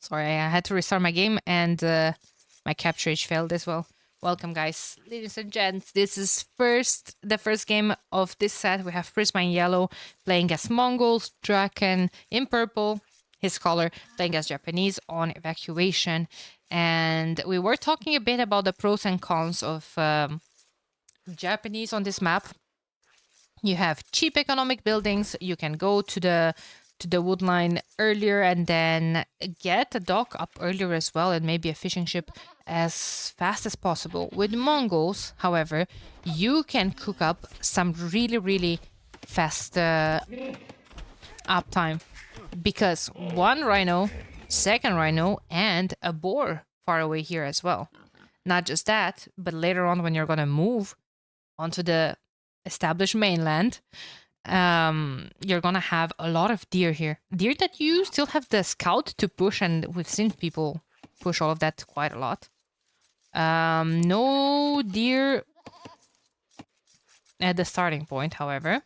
Sorry, I had to restart my game and my capture age failed as well. Welcome, guys, ladies and gents. This is the first game of this set. We have Prisma in yellow playing as Mongols, Dracken in purple, his color, playing as Japanese on evacuation. And we were talking a bit about the pros and cons of Japanese on this map. You have cheap economic buildings. You can go to the wood line earlier and then get a dock up earlier as well, and maybe a fishing ship as fast as possible. With Mongols, however, you can cook up some really fast uptime, because one rhino, second rhino, and a boar far away here as well. Not just that, but later on when you're gonna move onto the established mainland, you're gonna have a lot of deer here. Deer that you still have the scout to push, and we've seen people push all of that quite a lot. No deer at the starting point, however.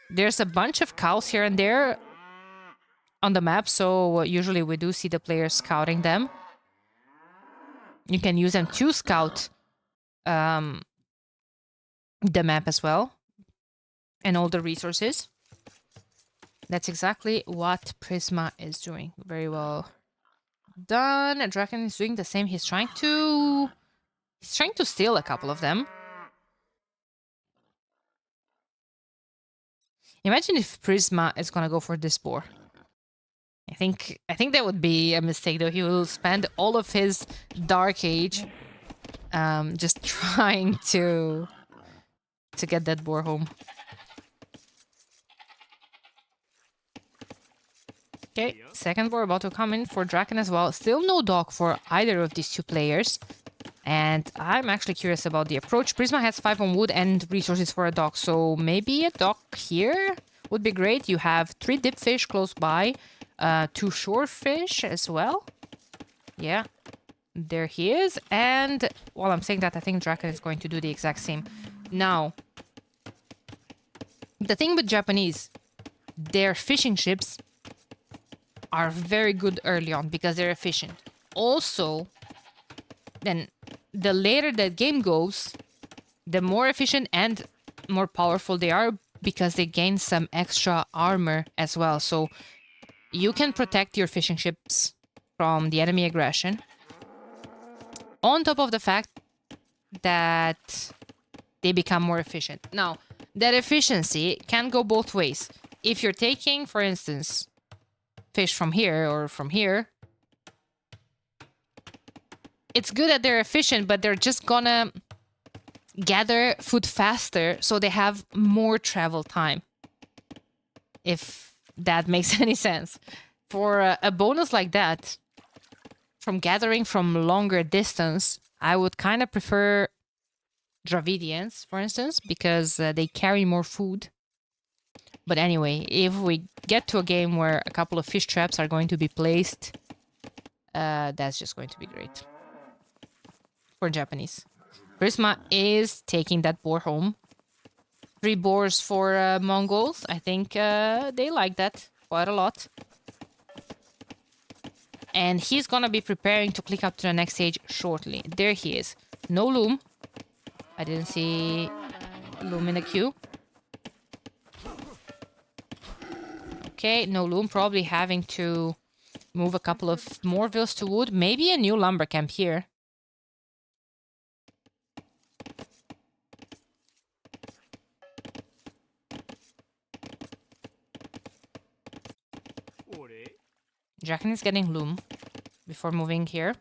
There's a bunch of cows here and there on the map, so usually we do see the players scouting them. You can use them to scout the map as well, and all the resources. That's exactly what Prisma is doing. Very well done. Dracken is doing the same. He's trying to steal a couple of them. Imagine if Prisma is gonna go for this boar. I think that would be a mistake, though. He will spend all of his Dark Age just trying to get that boar home. Okay, second boar about to come in for Dracken as well. Still no dock for either of these two players. And I'm actually curious about the approach. Prisma has 5 on wood and resources for a dock, so maybe a dock here would be great. You have 3 dip fish close by, 2 shore fish as well. Yeah, there he is. And while I'm saying that, I think Dracken is going to do the exact same. Now, the thing with Japanese, their fishing ships are very good early on because they're efficient. Also, then the later the game goes, the more efficient and more powerful they are, because they gain some extra armor as well. So you can protect your fishing ships from the enemy aggression, on top of the fact that they become more efficient. Now, that efficiency can go both ways. If you're taking, for instance, fish from here or from here, it's good that they're efficient, but they're just gonna gather food faster, so they have more travel time. If that makes any sense. For a bonus like that, from gathering from longer distance, I would kind of prefer Dravidians, for instance, because they carry more food. But anyway, if we get to a game where a couple of fish traps are going to be placed, that's just going to be great for Japanese. Prisma is taking that boar home. 3 boars for Mongols. I think they like that quite a lot. And he's gonna be preparing to click up to the next stage shortly. There he is. No loom. I didn't see loom in the queue. Okay, no loom. Probably having to move a couple of more vills to wood. Maybe a new lumber camp here. Dracken is getting loom before moving here.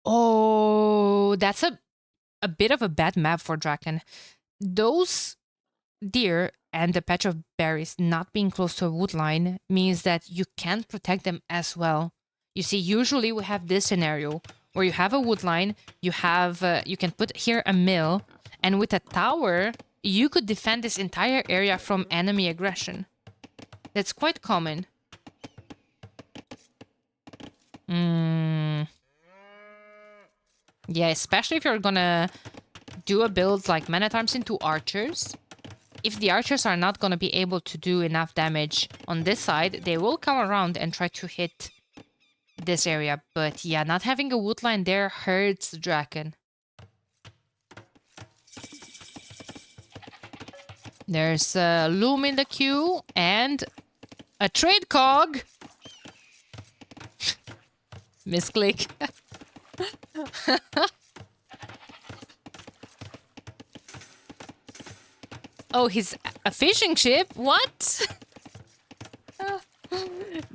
Oh, that's a bit of a bad map for Dracken. Those deer and the patch of berries not being close to a wood line means that you can't protect them as well. You see, usually we have this scenario where you have a wood line, you can put here a mill, and with a tower, you could defend this entire area from enemy aggression. That's quite common. Yeah, especially if you're gonna do a build like Man at Arms into archers. if the archers are not going to be able to do enough damage on this side, they will come around and try to hit this area. But yeah, not having a wood line there hurts the Draken. There's a loom in the queue and a trade cog. Misclick. Oh, he's a fishing ship? What?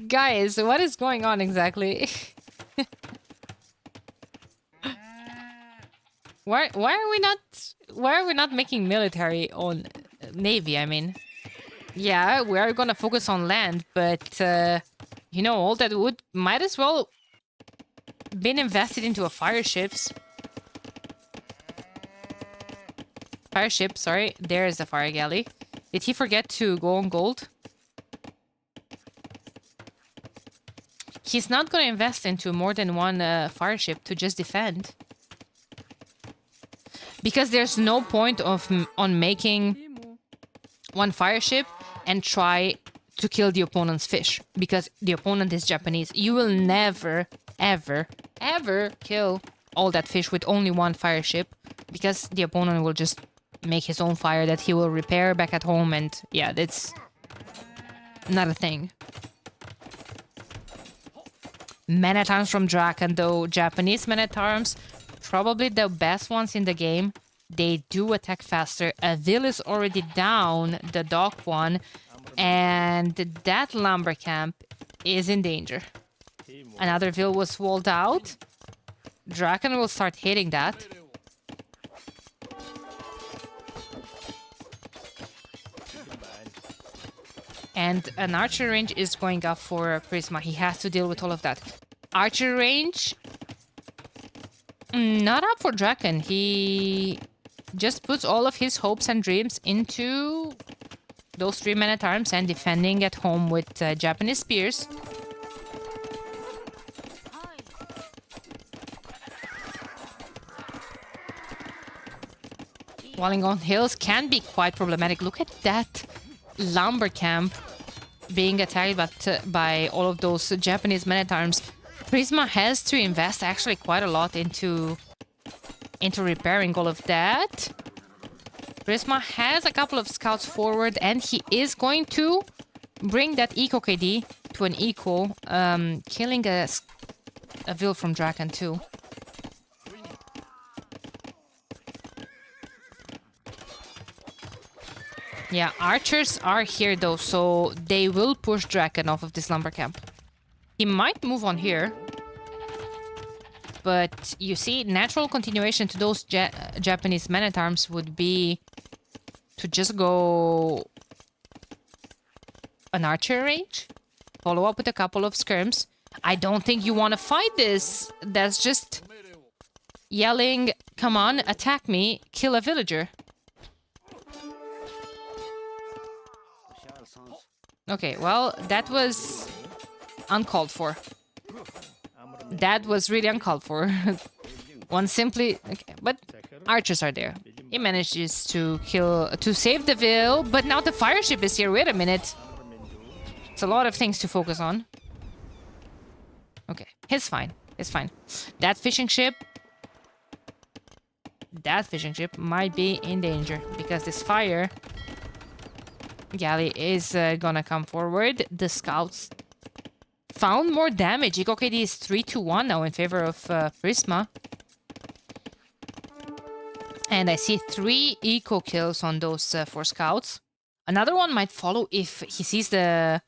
Guys, what is going on exactly? Why are we not making military on Navy, I mean? Yeah, we are gonna focus on land, but you know, all that wood might as well been invested into a fire ships. Fire ship, sorry. There's the fire galley. Did he forget to go on gold? He's not gonna invest into more than one fire ship to just defend. Because there's no point on making one fire ship and try to kill the opponent's fish. Because the opponent is Japanese. You will never, ever, ever kill all that fish with only one fire ship. Because the opponent will just make his own fire that he will repair back at home. And yeah, that's not a thing. Man-at-arms from Dracken, though. Japanese man-at-arms, probably the best ones in the game. They do attack faster. A Vil is already down, the dock one. And that lumber camp is in danger. Another Vil was walled out. Dracken will start hitting that. And an archer range is going up for Prisma. He has to deal with all of that. Archer range, not up for Dracken. He just puts all of his hopes and dreams into those 3 men-at-arms and defending at home with Japanese spears. Walling on hills can be quite problematic. Look at that lumber camp being attacked by all of those Japanese men-at-arms. Prisma has to invest actually quite a lot into repairing all of that. Prisma has a couple of scouts forward, and he is going to bring that eco KD to an equal, killing a Vil from Dracken too. Yeah, archers are here though, so they will push Dracken off of this lumber camp. He might move on here. But you see, natural continuation to those Japanese men-at-arms would be to just go an archer range, follow up with a couple of skirms. I don't think you want to fight this. That's just yelling, come on, attack me, kill a villager. Okay, well, that was uncalled for. That was really uncalled for. One simply... Okay, but archers are there. He manages to save the Vil, but now the fire ship is here. Wait a minute. It's a lot of things to focus on. Okay, he's fine. It's fine. That fishing ship might be in danger because this fire galley is gonna come forward. The scouts found more damage. Eco KD is 3-1 now in favor of Prisma. And I see 3 eco kills on those 4 scouts. Another one might follow if he sees the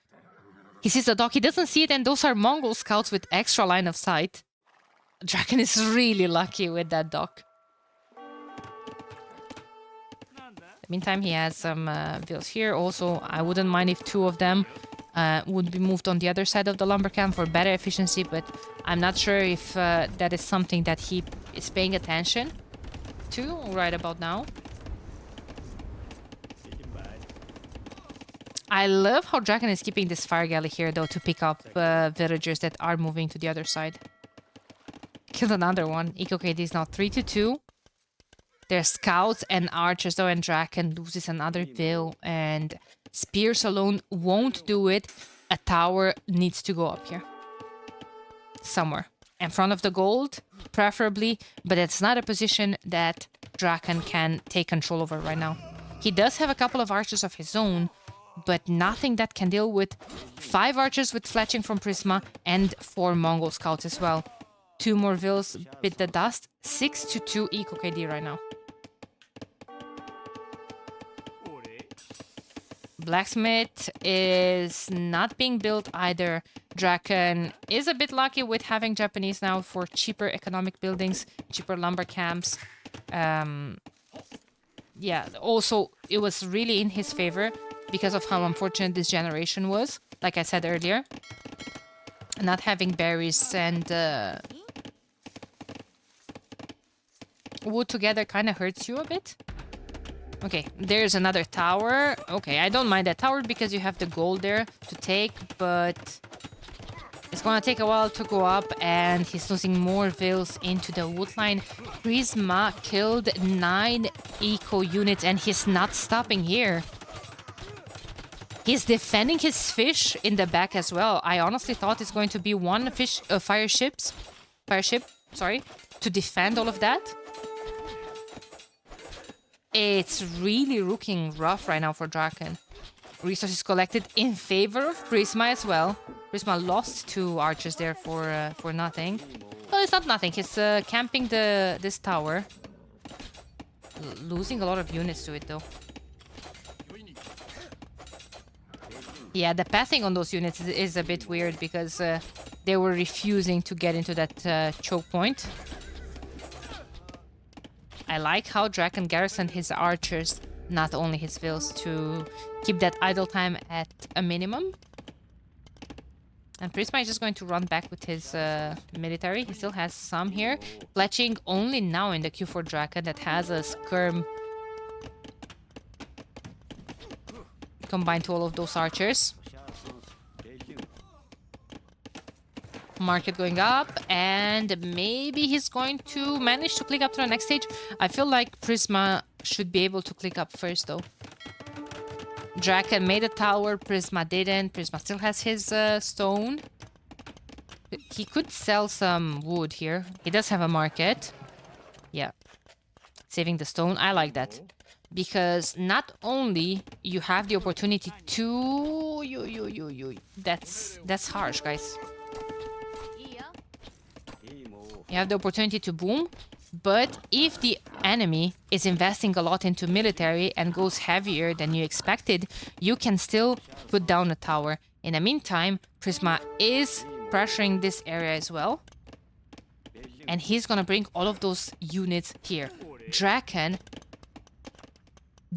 dock. He doesn't see it, and those are Mongol scouts with extra line of sight. Dracken is really lucky with that dock. Meantime, he has some Vils here. Also, I wouldn't mind if 2 of them would be moved on the other side of the lumber camp for better efficiency, but I'm not sure if that is something that he is paying attention to right about now. I love how Dracken is keeping this fire galley here, though, to pick up villagers that are moving to the other side. Killed another one. Eco KD is now 3-2. Their scouts and archers, though, and Dracken loses another bill, and spears alone won't do it. A tower needs to go up here. Somewhere. In front of the gold, preferably, but it's not a position that Dracken can take control over right now. He does have a couple of archers of his own, but nothing that can deal with 5 archers with fletching from Prisma and 4 Mongol scouts as well. 2 more vills bit the dust. 6-2 eco KD right now. Blacksmith is not being built either. Dracken is a bit lucky with having Japanese now for cheaper economic buildings, cheaper lumber camps. Yeah, also it was really in his favor because of how unfortunate this generation was. Like I said earlier, not having berries and wood together kind of hurts you a bit. Okay, there's another tower. Okay, I don't mind that tower because you have the gold there to take, but it's gonna take a while to go up, and he's losing more vills into the wood line. Prisma killed 9 eco units, and he's not stopping here. He's defending his fish in the back as well. I honestly thought it's going to be one fire ship, sorry, to defend all of that. It's really looking rough right now for Dracken. Resources collected in favor of Prisma as well. Prisma lost 2 archers there for nothing. Well, it's not nothing. He's camping this tower. Losing a lot of units to it, though. Yeah, the pathing on those units is a bit weird because they were refusing to get into that choke point. I like how Dracken garrisoned his archers, not only his vills, to keep that idle time at a minimum. And Prisma is just going to run back with his military. He still has some here. Fletching only now in the queue for Dracken that has a skirm combined to all of those archers. Market going up, and maybe he's going to manage to click up to the next stage. I feel like Prisma should be able to click up first, though. Dracken made a tower, Prisma didn't. Prisma still has his stone. He could sell some wood here. He does have a market. Yeah. Saving the stone. I like that. Because not only you have the opportunity to... That's harsh, guys. You have the opportunity to boom, but if the enemy is investing a lot into military and goes heavier than you expected, you can still put down a tower. In the meantime, Prisma is pressuring this area as well. And he's gonna bring all of those units here. Dracken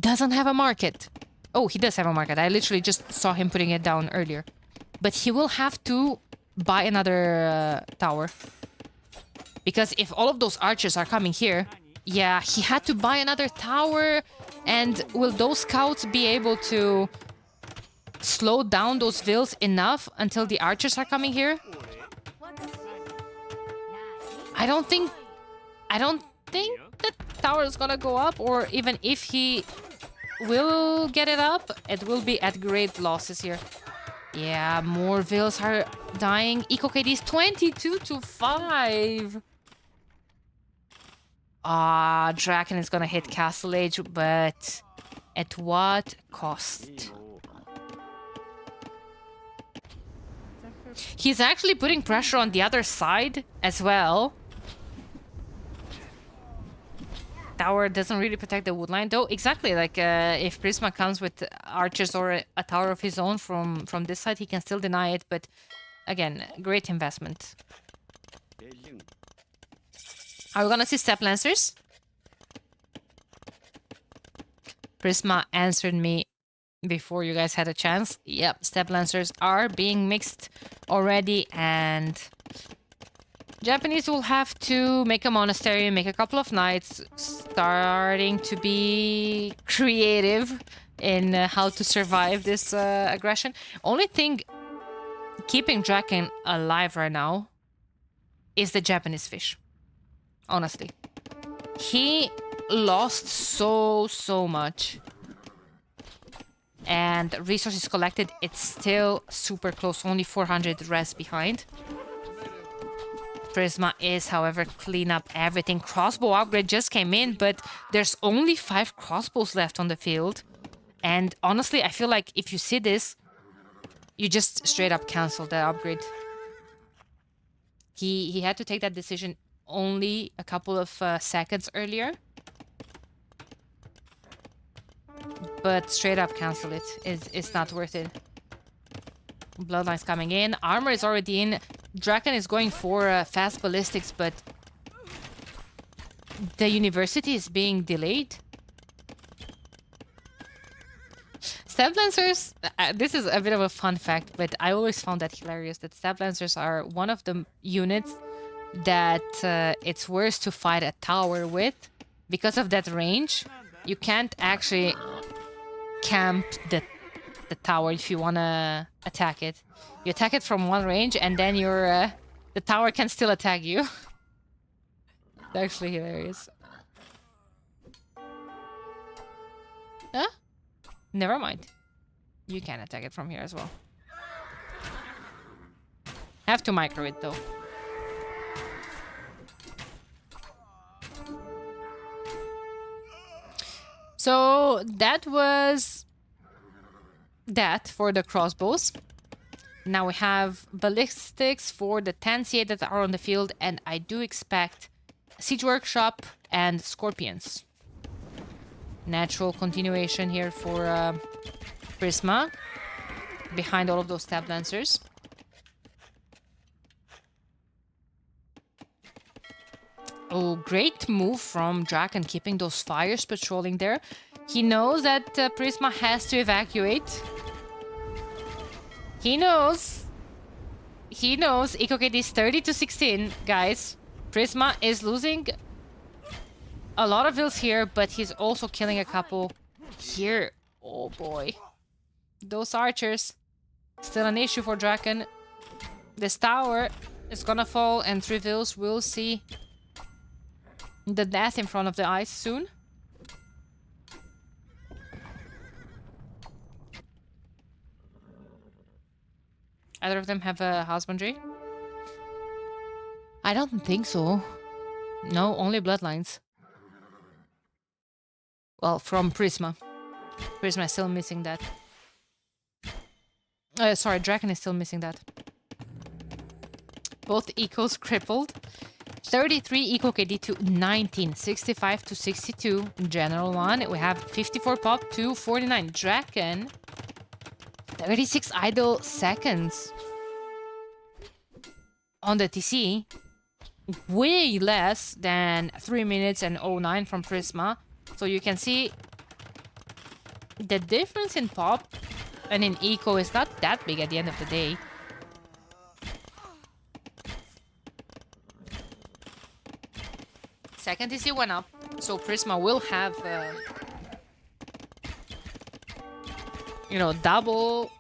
doesn't have a market. Oh, he does have a market. I literally just saw him putting it down earlier. But he will have to buy another tower. Because if all of those archers are coming here, yeah, he had to buy another tower. And will those scouts be able to slow down those vills enough until the archers are coming here? I don't think that tower is gonna go up, or even if he will get it up, it will be at great losses here. Yeah, more vills are dying. Eco KD is 22-5. Ah, Dracken is gonna hit Castle Age, but at what cost? He's actually putting pressure on the other side as well. Tower doesn't really protect the wood line, though. Exactly, like if Prisma comes with archers or a tower of his own from this side, he can still deny it. But again, great investment. Are we gonna see Step Lancers? Prisma answered me before you guys had a chance. Yep, Step Lancers are being mixed already, and Japanese will have to make a monastery, make a couple of knights, starting to be creative in how to survive this aggression. Only thing keeping Dracken alive right now is the Japanese fish. Honestly. He lost so much. And resources collected, it's still super close, only 400 res behind. Prisma is, however, clean up everything. Crossbow upgrade just came in, but there's only 5 crossbows left on the field. And honestly, I feel like if you see this, you just straight up cancel the upgrade. He had to take that decision only a couple of seconds earlier. But straight up cancel it. It's not worth it. Bloodlines coming in. Armor is already in. Dracken is going for fast ballistics, but the university is being delayed. Stab Lancers, this is a bit of a fun fact, but I always found that hilarious, that Stab Lancers are one of the units that it's worse to fight a tower with. Because of that range, you can't actually camp the tower if you want to attack it. You attack it from one range, and then the tower can still attack you. It's actually hilarious. Huh? Never mind. You can attack it from here as well. Have to micro it though. So that was that for the crossbows. Now we have ballistics for the 10 CA that are on the field, and I do expect Siege Workshop and Scorpions. Natural continuation here for Prisma behind all of those Stab Lancers. Oh, great move from Dracken, keeping those fires patrolling there. He knows that Prisma has to evacuate. He knows. He knows. EcoKD is 30-16, guys. Prisma is losing a lot of vills here, but he's also killing a couple here. Oh boy. Those archers. Still an issue for Dracken. This tower is gonna fall, and 3 vills will see the death in front of the eyes soon. Either of them have a husbandry? I don't think so. No, only bloodlines. Well, from Prisma. Prisma is still missing that. Sorry, Dracken is still missing that. Both ecos crippled. 33 eco KD to 19. 65 to 62. General 1. We have 54 pop to 49. Dracken. 36 idle seconds. On the TC. Way less than 3 minutes and 09 from Prisma. So you can see the difference in pop and in eco is not that big at the end of the day. Second TC went up, so Prisma will have, you know, double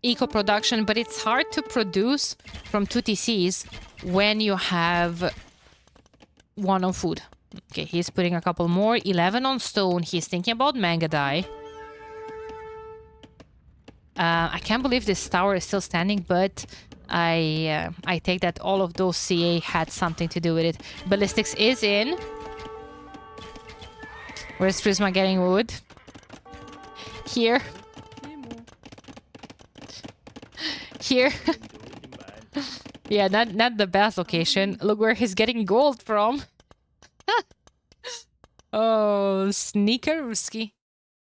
eco production, but it's hard to produce from 2 TCs when you have 1 on food. Okay, he's putting a couple more. 11 on stone. He's thinking about manga dye. I can't believe this tower is still standing, but I take that all of those CA had something to do with it. Ballistics is in. Where's Prisma getting wood? Here. Here. Yeah, not the best location. Look where he's getting gold from. Oh, sneaker-rusky.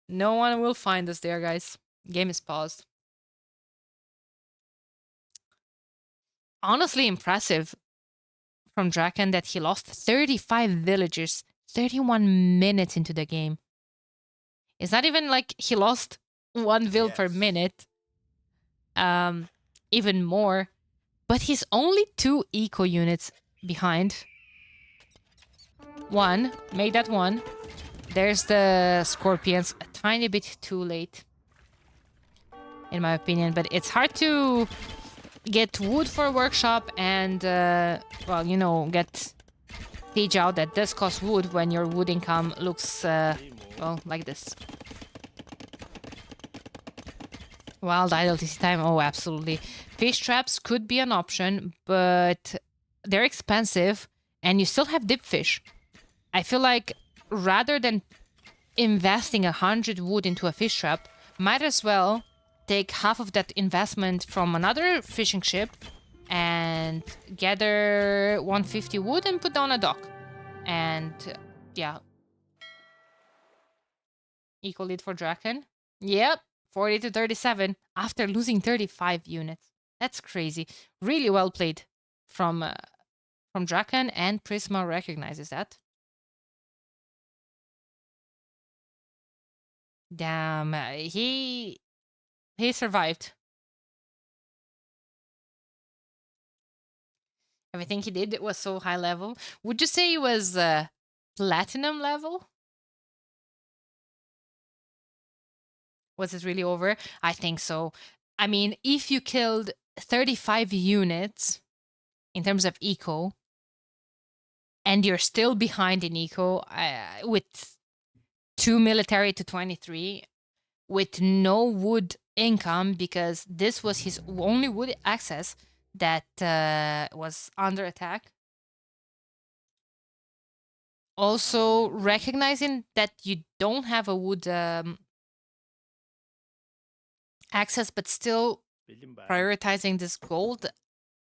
No one will find us there, guys. Game is paused. Honestly impressive from Dracken that he lost 35 villagers 31 minutes into the game. It's not even like he lost 1 vill per minute. Even more. But he's only 2 eco units behind. 1. Make that 1. There's the Scorpions. A tiny bit too late. In my opinion. But it's hard to get wood for a workshop and, well, you know, get stage out that does cost wood when your wood income looks, well, like this. Wild idle TC time, oh, absolutely. Fish traps could be an option, but they're expensive, and you still have dip fish. I feel like rather than investing 100 wood into a fish trap, might as well take half of that investment from another fishing ship and gather 150 wood and put down a dock. And yeah, equal lead for Dracken. Yep, 40 to 37 after losing 35 units. That's crazy. Really well played from Dracken, and Prisma recognizes that. Damn, he survived. Everything he did was so high level. Would you say he was platinum level? Was it really over? I think so. I mean, if you killed 35 units in terms of eco, and you're still behind in eco with 2 military to 23, with no wood income, because this was his only wood access that was under attack. Also, recognizing that you don't have a wood access, but still prioritizing this gold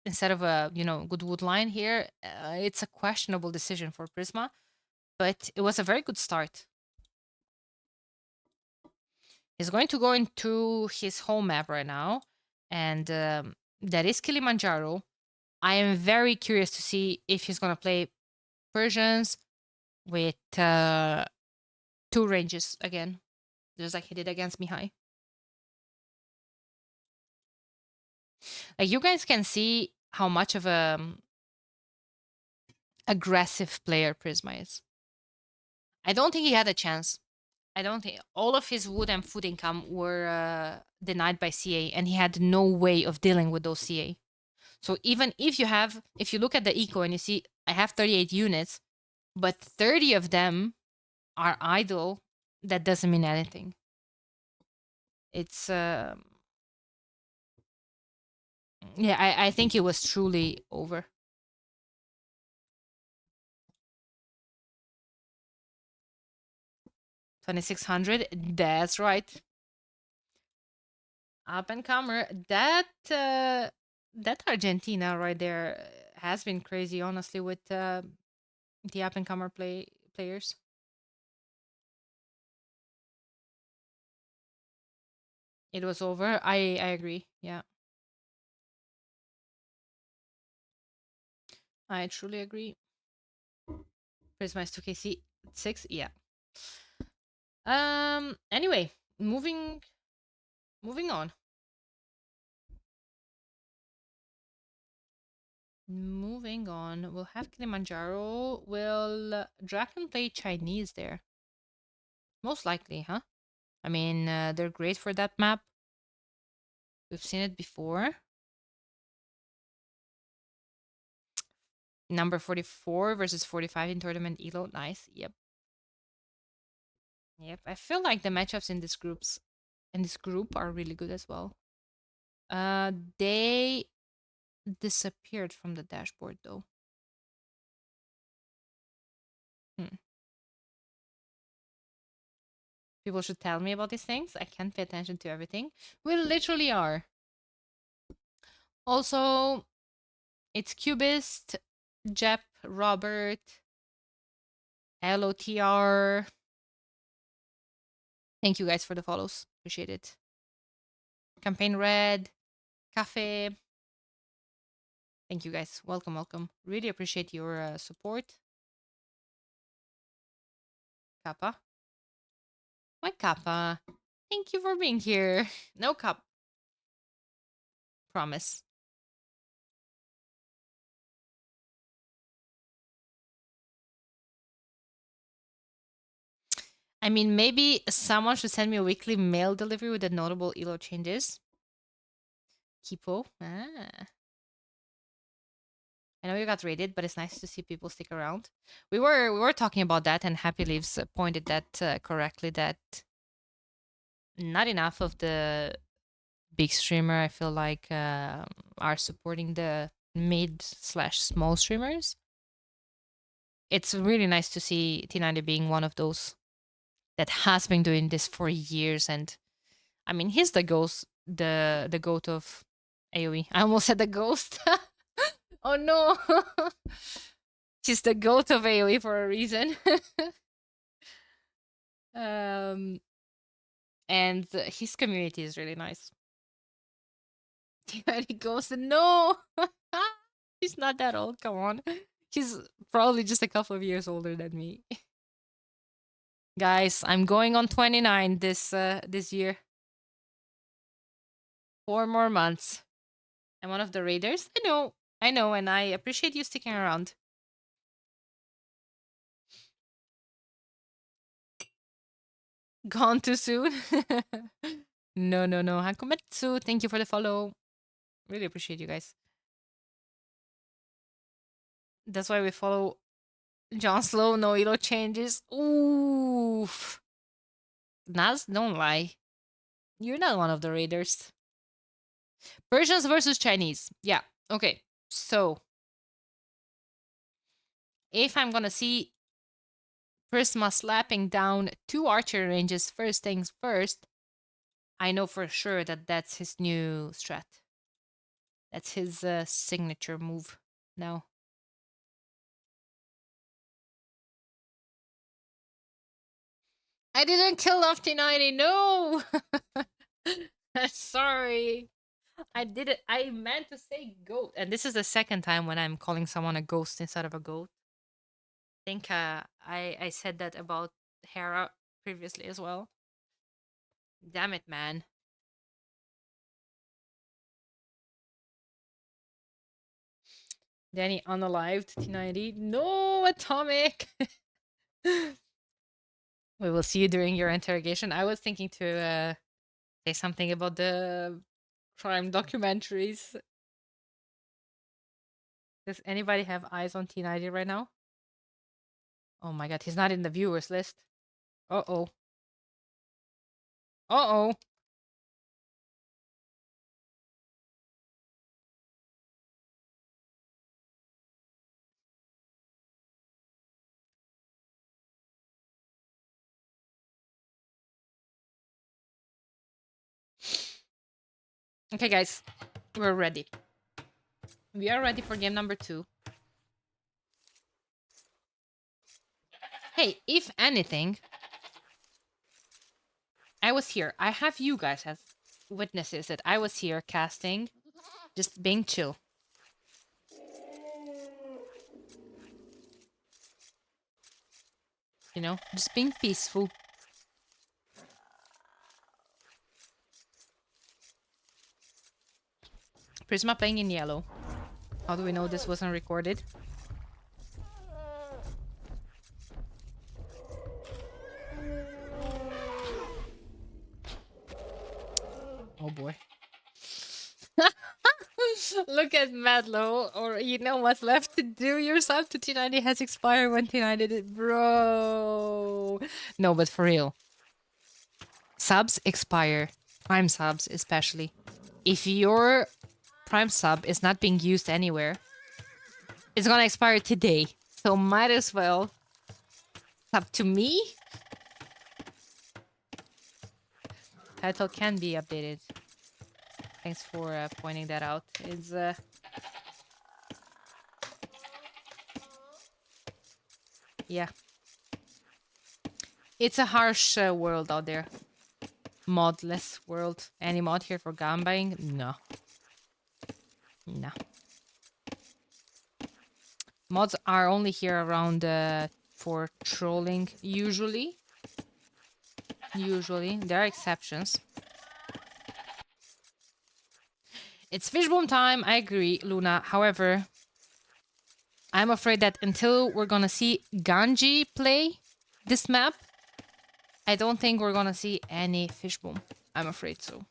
instead of a good wood line here, it's a questionable decision for Prisma, but it was a very good start. He's going to go into his home map right now, and that is Kilimanjaro. I am very curious to see if he's going to play Persians with 2 ranges again, just like he did against Mihai. Like, you guys can see how much of a aggressive player Prisma is. I don't think he had a chance. I don't think all of his wood and food income were denied by CA, and he had no way of dealing with those CA. So even if you look at the eco and you see I have 38 units, but 30 of them are idle, that doesn't mean anything. It's yeah, I think it was truly over. 2600, that's right. Up and comer. That Argentina right there has been crazy, honestly, with the up and comer players. It was over. I agree. Yeah, I truly agree. Prisma is 2KC 6. Yeah. Anyway, moving on. Moving on. We'll have Kilimanjaro. Will Draken play Chinese there? Most likely, huh? I mean, they're great for that map. We've seen it before. Number 44 versus 45 in tournament elo. Nice. Yep. Yep. I feel like the matchups in this group are really good as well. They disappeared from the dashboard though. People should tell me about these things. I can't pay attention to everything. We literally are. Also, it's Cubist, Jep, Robert, LOTR. Thank you guys for the follows. Appreciate it. Campaign Red, Cafe. Thank you guys. Welcome, welcome. Really appreciate your support. Kappa. My Kappa. Thank you for being here. No cup. Promise. I mean, maybe someone should send me a weekly mail delivery with the notable elo changes. Kipo. Ah. I know you got raided, but it's nice to see people stick around. We were talking about that, and Happy Leaves pointed that correctly, that not enough of the big streamer, I feel like, are supporting the mid/small streamers. It's really nice to see T90 being one of those that has been doing this for years. And I mean, he's the ghost, the goat of AoE. I almost said the ghost. Oh no. He's the goat of AoE for a reason. um and his community is really nice. T90 Ghost, no. He's not that old, come on. He's probably just a couple of years older than me. Guys, I'm going on 29 this year. 4 more months. I'm one of the raiders. I know, and I appreciate you sticking around. Gone too soon? No. Hakumetsu, thank you for the follow. Really appreciate you guys. That's why we follow John Slow, no elo changes. Oof. Naz, don't lie. You're not one of the raiders. Persians versus Chinese. Yeah, okay. So, if I'm gonna see Prisma slapping down 2 archer ranges first things first, I know for sure that that's his new strat. That's his signature move now. I didn't kill off T90, no! Sorry. I did it. I meant to say goat. And this is the second time when I'm calling someone a ghost instead of a goat. I think I said that about Hera previously as well. Damn it, man. Danny unalived T90. No, Atomic! We will see you during your interrogation. I was thinking to say something about the crime documentaries. Does anybody have eyes on T90 right now? Oh my god, he's not in the viewers list. Uh-oh. Uh-oh. Okay, guys. We're ready. We are ready for game number 2. Hey, if anything, I was here. I have you guys as witnesses that I was here casting, just being chill. You know, just being peaceful. Prisma playing in yellow. How do we know this wasn't recorded? Oh boy. Look at Madlow, or you know what's left to do. Your sub to T90 has expired when T90 did it, bro. No, but for real. Subs expire. Prime subs, especially. If your Prime sub is not being used anywhere, it's gonna expire today. So might as well sub to me. Title can be updated. Thanks for pointing that out. It's yeah. It's a harsh world out there. Modless world. Any mod here for gun buying? No. No. Mods are only here around for trolling, usually. Usually. There are exceptions. It's Fishbone time, I agree, Luna. However, I'm afraid that until we're gonna see Ganji play this map, I don't think we're gonna see any Fishbone. I'm afraid so.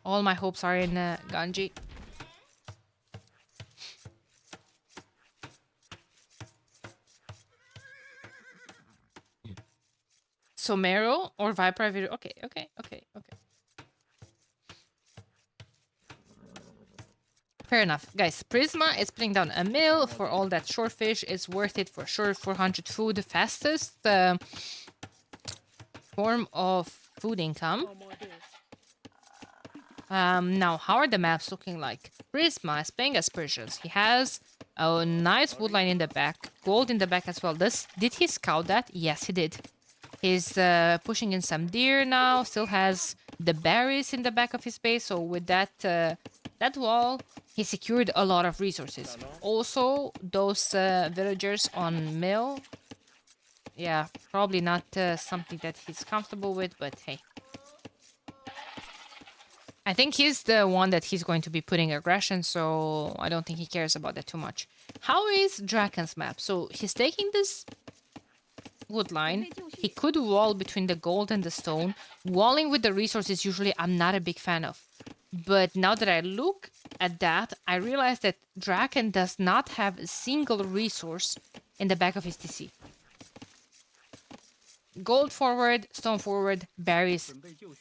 All my hopes are in Ganji. Somero or Viper. Okay. Fair enough. Guys, Prisma is putting down a mill for all that short fish. It's worth it for sure. 400 food, the fastest form of food income. Now, how are the maps looking like? Prisma is playing aspersions. He has a nice woodline in the back, gold in the back as well. Did he scout that? Yes, he did. He's pushing in some deer now. Still has the berries in the back of his base. So with that that wall, he secured a lot of resources. Also, those villagers on mill. Yeah, probably not something that he's comfortable with, but hey. I think he's the one that he's going to be putting aggression, so I don't think he cares about that too much. How is Dracken's map? So he's taking this wood line. He could wall between the gold and the stone. Walling with the resources, usually I'm not a big fan of. But now that I look at that, I realize that Dracken does not have a single resource in the back of his TC. Gold forward, stone forward, berries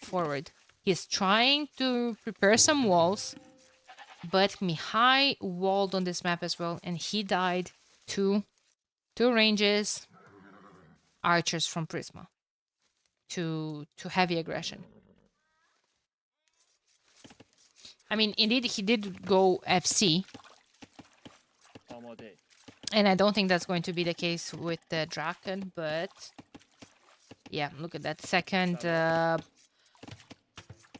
forward. He's trying to prepare some walls, but Mihai walled on this map as well, and he died to two ranges, archers from Prisma, to heavy aggression. I mean, indeed, he did go FC, and I don't think that's going to be the case with the Draken, but yeah, look at that second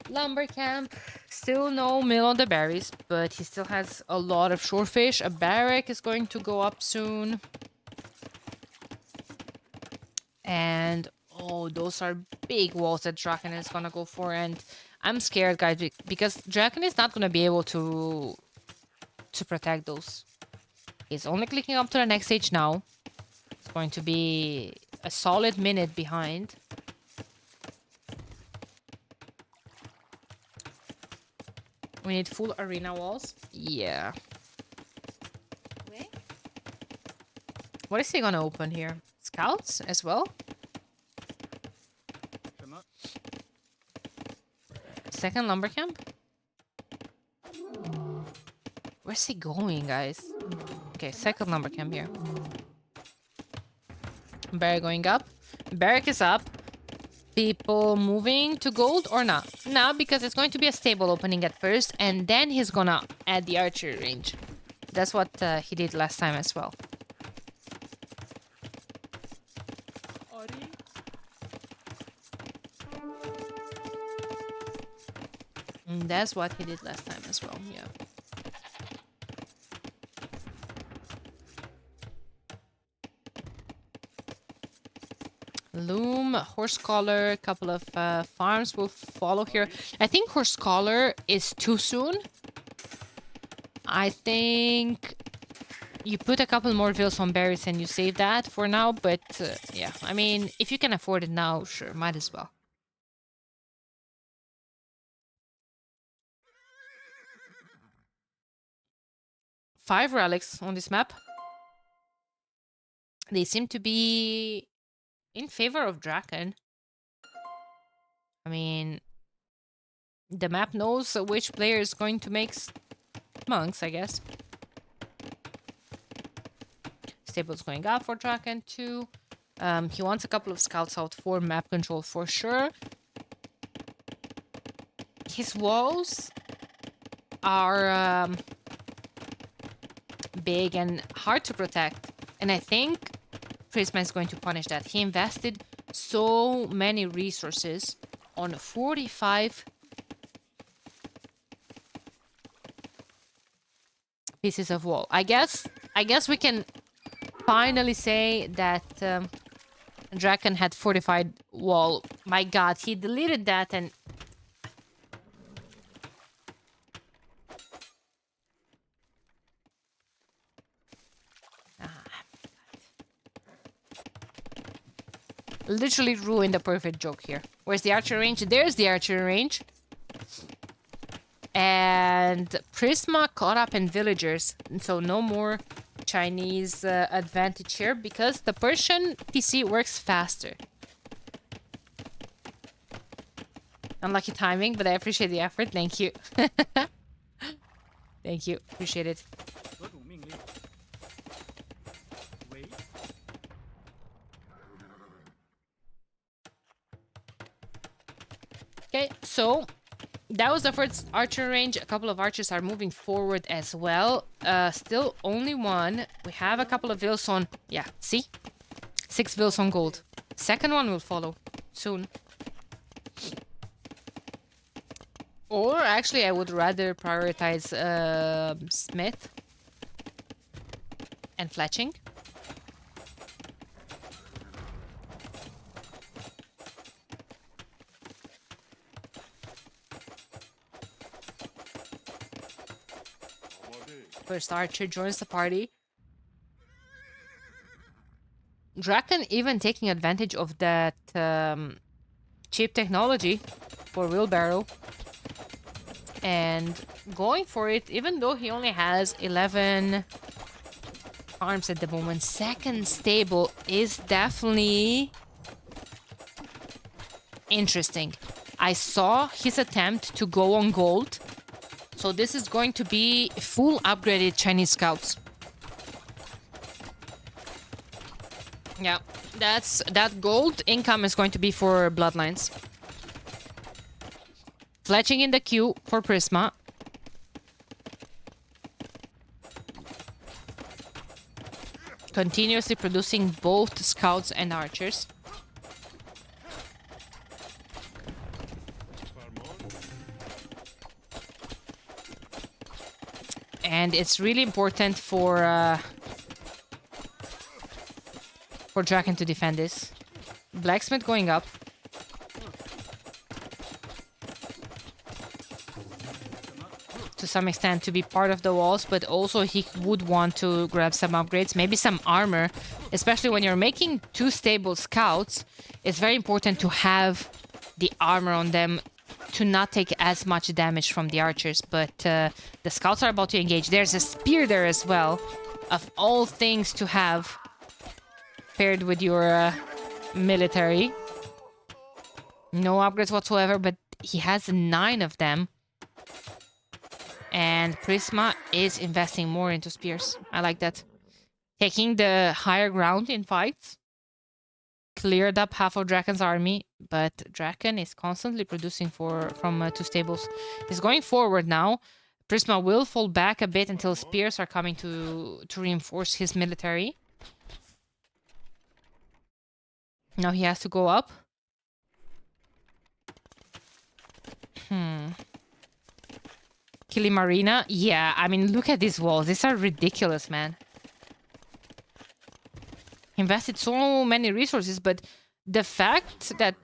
lumber camp. Still no mill on the berries, but he still has a lot of shorefish. A barrack is going to go up soon. And oh, those are big walls that Draken is gonna go for, and I'm scared, guys, because Draken is not gonna be able to protect those. He's only clicking up to the next stage now. It's going to be a solid minute behind. We need full arena walls. Yeah. What is he gonna open here? Scouts as well? Second lumber camp? Where's he going, guys? Okay, second lumber camp here. Barrack going up. Barrack is up. People moving to gold or not? No, because it's going to be a stable opening at first, and then he's gonna add the archery range. That's what he did last time as well. And that's what he did last time as well, yeah. Loom, horse collar, a couple of farms will follow here. I think horse collar is too soon. I think you put a couple more vills on berries and you save that for now, but yeah, I mean, if you can afford it now, sure, might as well. Five relics on this map. They seem to be in favor of Draken. I mean, the map knows which player is going to make monks, I guess. Stable's going up for Draken too. He wants a couple of scouts out for map control for sure. His walls are big and hard to protect, and I think Prisma is going to punish that. He invested so many resources on 45 pieces of wall. I guess we can finally say that Draken had fortified wall. My god, he deleted that and literally ruined the perfect joke here. Where's the archer range? There's the archer range. And Prisma caught up in villagers. So no more Chinese advantage here because the Persian PC works faster. Unlucky timing, but I appreciate the effort. Thank you. Thank you. Appreciate it. Okay, so that was the first archer range. A couple of archers are moving forward as well. Still only one. We have a couple of Wilson. Yeah, see? 6 Wilson gold. Second one will follow soon. Or actually, I would rather prioritize Smith and fletching. First archer joins the party. Dracken even taking advantage of that cheap technology for wheelbarrow and going for it, even though he only has 11 farms at the moment. Second stable is definitely interesting. I saw his attempt to go on gold. So this is going to be full upgraded Chinese scouts. Yeah, that gold income is going to be for bloodlines. Fletching in the queue for Prisma. Continuously producing both scouts and archers. And it's really important for Dracken to defend this. Blacksmith going up. To some extent to be part of the walls, but also he would want to grab some upgrades, maybe some armor. Especially when you're making 2 stable scouts, it's very important to have the armor on them to not take as much damage from the archers. But the scouts are about to engage. There's a spear there as well, of all things to have paired with your military. No upgrades whatsoever, but he has 9 of them. And Prisma is investing more into spears. I like that. Taking the higher ground in fights. Cleared up half of Dracken's army, but Dracken is constantly producing from 2 stables. He's going forward now. Prisma will fall back a bit until spears are coming to reinforce his military. Now he has to go up. Killing Marina. Yeah, I mean, look at these walls. These are ridiculous, man. Invested so many resources, but the fact that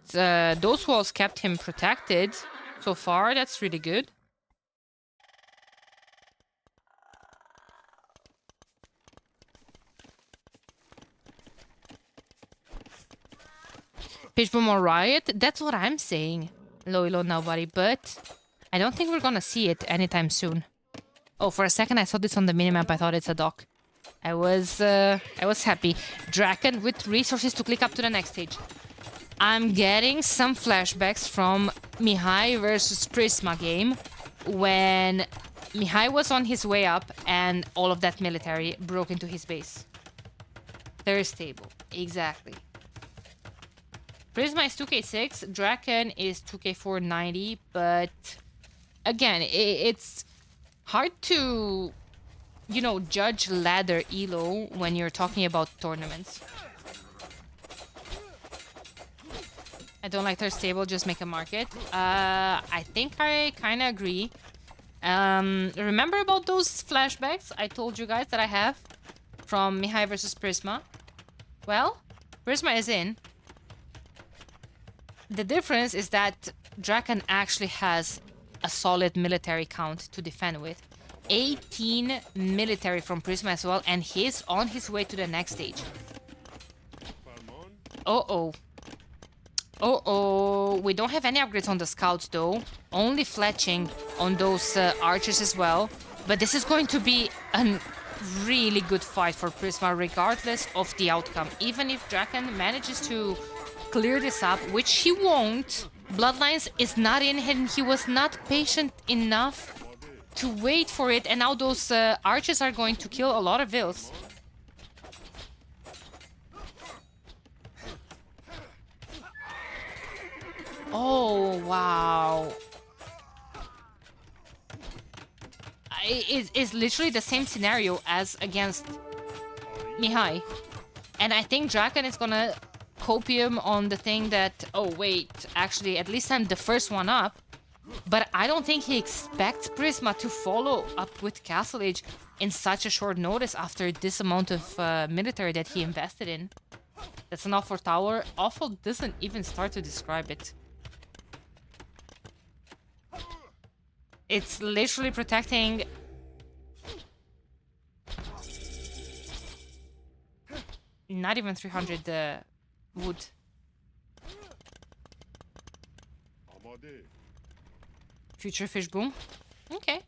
those walls kept him protected so far, that's really good. Pitchboom or Riot? That's what I'm saying. Low nobody, but I don't think we're gonna see it anytime soon. Oh, for a second I saw this on the minimap. I thought it's a dock. I was happy. Dracken with resources to click up to the next stage. I'm getting some flashbacks from Mihai versus Prisma game when Mihai was on his way up and all of that military broke into his base. Third stable, exactly. Prisma is 2k6, Dracken is 2k490, but again, it's hard to, you know, judge ladder elo when you're talking about tournaments. I don't like third stable, just make a market. I think I kind of agree. Remember about those flashbacks I told you guys that I have from Mihai versus Prisma? Well, Prisma is in. The difference is that Dracken actually has a solid military count to defend with. 18 military from Prisma as well, and he's on his way to the next stage. Uh-oh. Uh-oh. We don't have any upgrades on the scouts, though. Only fletching on those archers as well. But this is going to be a really good fight for Prisma, regardless of the outcome. Even if Dracken manages to clear this up, which he won't, Bloodlines is not in him. He was not patient enough to wait for it, and now those archers are going to kill a lot of vills. Oh, wow. It's literally the same scenario as against Mihai. And I think Dracken is gonna copium on the thing that, oh wait, actually at least I'm the first one up. But I don't think he expects Prisma to follow up with Castle Age in such a short notice after this amount of military that he invested in. That's an awful tower. Awful doesn't even start to describe it. It's literally protecting... Not even 300 wood. Future fish boom. Okay.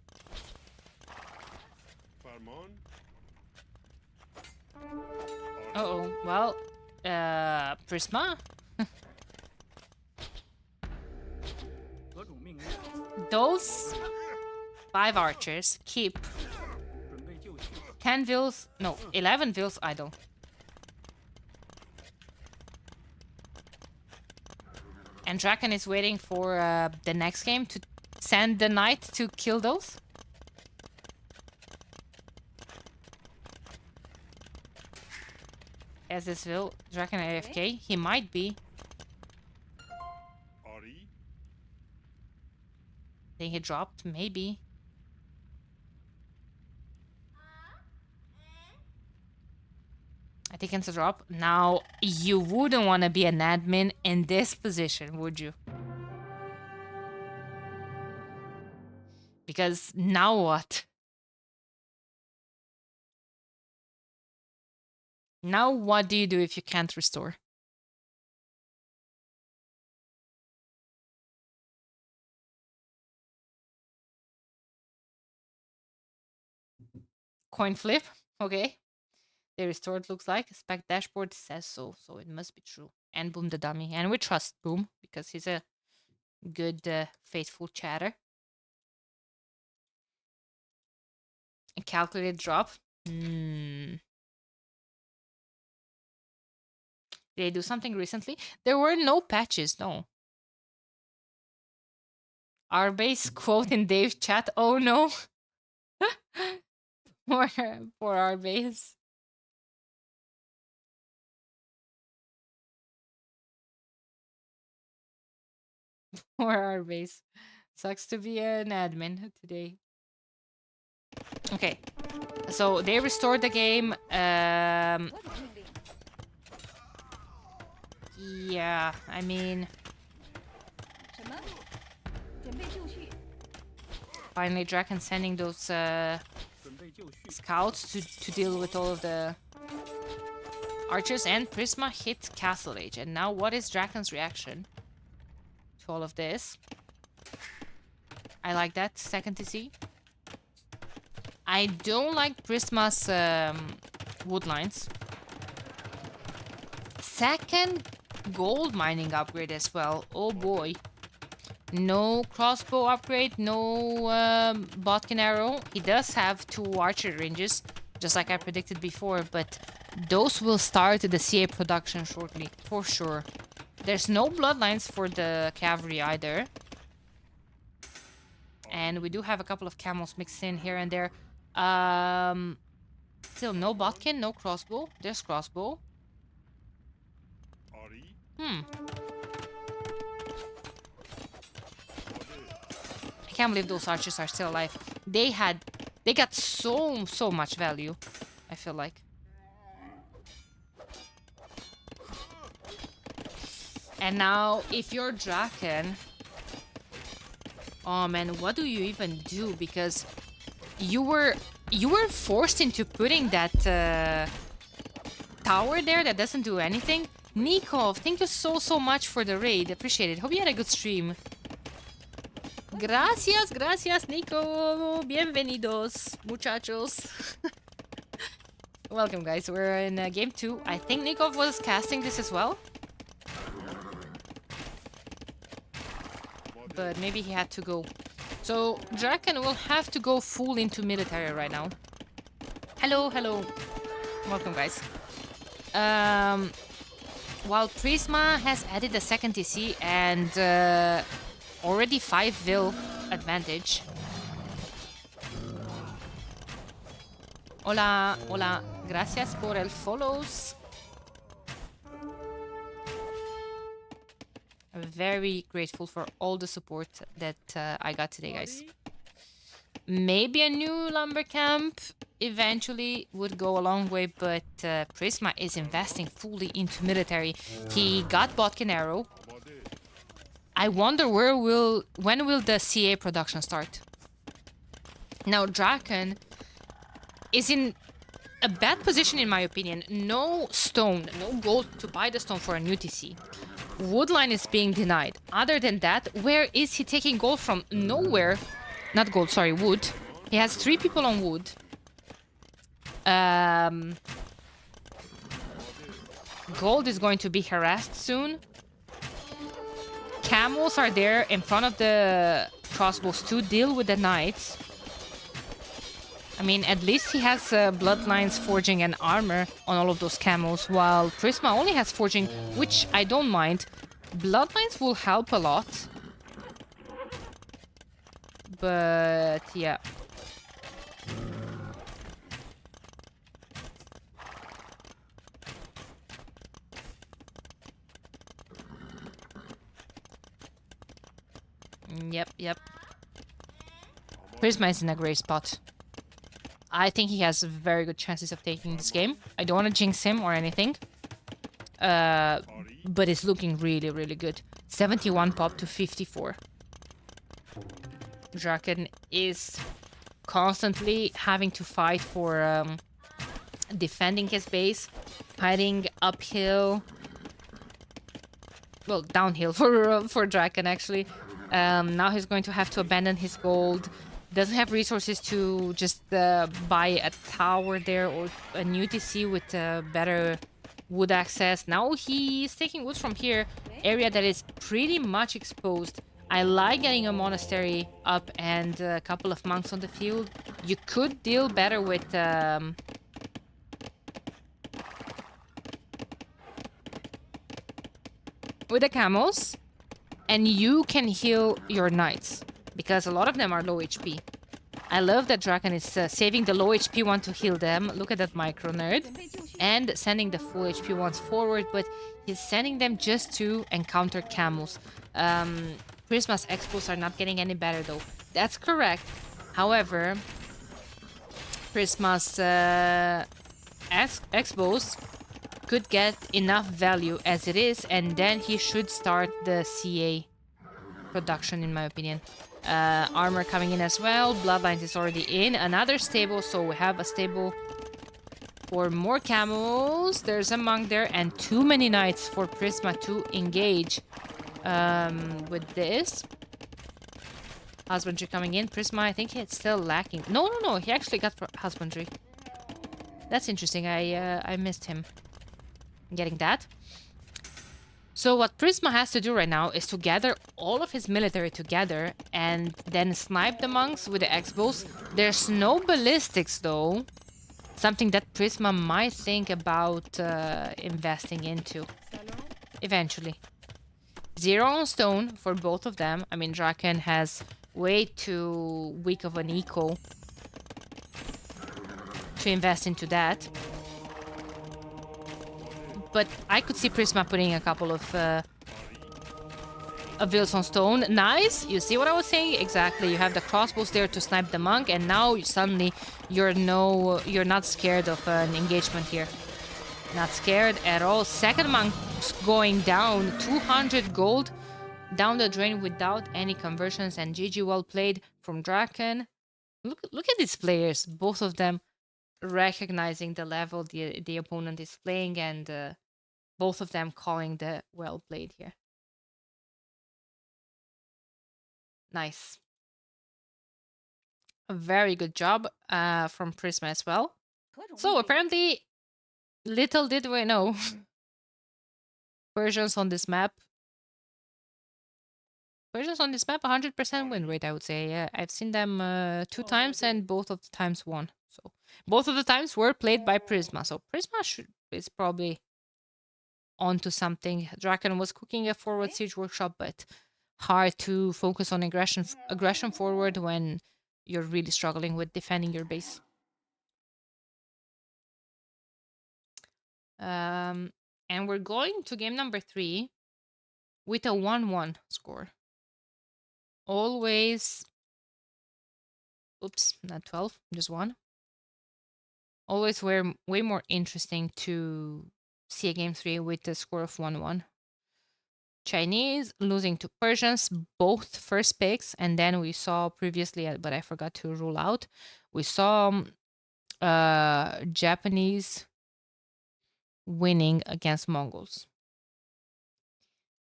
Uh-oh. Well, Prisma? Those 5 archers keep 10 vills, no, 11 vills idle. And Dracken is waiting for the next game to send the knight to kill those. As this will, Dracken AFK, he might be. Think he dropped, maybe. I think it's a drop. Now, you wouldn't want to be an admin in this position, would you? Because now what? Now what do you do if you can't restore? Coin flip, okay. They restored, looks like. Spec dashboard says so, so it must be true. And Boom the dummy. And we trust Boom, because he's a good, faithful chatter. A calculated drop. Did they do something recently? There were no patches, no. Our base quote in Dave's chat, oh no. for our base. For our base. Sucks to be an admin today. Okay. So they restored the game. Yeah, I mean... Finally, Dracken sending those scouts to deal with all of the archers, and Prisma hit Castle Age. And now what is Dracken's reaction to all of this? I like that. Second to see. I don't like Prisma's wood lines. Second gold mining upgrade as well. Oh boy. No crossbow upgrade, no Botkin arrow. He does have 2 archer ranges, just like I predicted before, but those will start the CA production shortly, for sure. There's no bloodlines for the cavalry either. And we do have a couple of camels mixed in here and there. Still no Botkin, no crossbow. There's crossbow. I can't believe those archers are still alive. They got so much value, I feel like. And now, if you're Dracken, oh man, what do you even do? Because you were forced into putting that tower there that doesn't do anything. Nikov, thank you so much for the raid. Appreciate it. Hope you had a good stream. Gracias, Nico. Bienvenidos, muchachos. Welcome, guys. We're in game 2. I think Nikov was casting this as well. but maybe he had to go. So Draken will have to go full into military right now. Hello, hello. Welcome, guys. While Prisma has added a second TC and already 5 vil advantage. Hola, hola. Gracias por el follows. I'm very grateful for all the support that I got today, guys. Maybe a new lumber camp eventually would go a long way, but Prisma is investing fully into military. He got Botkin Arrow. I wonder when will the CA production start? Now Draken is in a bad position in my opinion. No stone, no gold to buy the stone for a new TC. Woodline is being denied. Other than that, where is he taking gold from? Nowhere. Not gold, sorry, wood. He has 3 people on wood. Gold is going to be harassed soon. Camels are there in front of the crossbows to deal with the knights. I mean, at least he has bloodlines, forging, and armor on all of those camels, while Prisma only has forging, which I don't mind. Bloodlines will help a lot. But, yeah. Yep. Prisma is in a great spot. I think he has very good chances of taking this game. I don't want to jinx him or anything. But it's looking really, really good. 71 pop to 54. Draken is constantly having to fight for defending his base, hiding uphill. Well, downhill for Draken, actually. Now he's going to have to abandon his gold. Doesn't have resources to just buy a tower there or a new TC with better wood access. Now he's taking wood from here, area that is pretty much exposed. I like getting a monastery up and a couple of monks on the field. You could deal better with the camels, and you can heal your knights because a lot of them are low HP. I love that Draken is saving the low HP one to heal them. Look at that micro nerd. And sending the full HP ones forward, but he's sending them just to encounter camels. Prisma's expos are not getting any better though. That's correct. However, Prisma's expos could get enough value as it is, and then he should start the CA production, in my opinion. Armor coming in as well. Bloodlines is already in. Another stable, so we have a stable for more camels. There's a monk there, and too many knights for Prisma to engage with this. Husbandry coming in. Prisma, I think it's still lacking. No. He actually got husbandry. That's interesting. I missed him getting that. So what Prisma has to do right now is to gather all of his military together and then snipe the monks with the X-bows. There's no ballistics though. Something that Prisma might think about investing into eventually. 0 on stone for both of them. I mean, Draken has way too weak of an eco to invest into that. But I could see Prisma putting a couple of vills on stone. Nice! You see what I was saying? Exactly. You have the crossbows there to snipe the monk, and now suddenly you're not scared of an engagement here. Not scared at all. Second monk going down. 200 gold down the drain without any conversions, and GG well played from Draken. Look at these players. Both of them recognizing the level the opponent is playing, and both of them calling the well played here. Nice. A very good job from Prisma as well. So apparently, little did we know, versions on this map Persians on this map, 100% win rate, I would say. Yeah, I've seen them 2 times and both of the times won. So both of the times were played by Prisma. So Prisma is probably onto something. Dracken was cooking a forward siege workshop, but hard to focus on aggression forward when you're really struggling with defending your base. And we're going to game number 3 with a 1-1 score. Always, oops, not 12, just 1. Always way more interesting to see a game 3 with a score of 1-1. Chinese losing to Persians, both first picks, and then we saw previously, but I forgot to rule out, we saw Japanese winning against Mongols.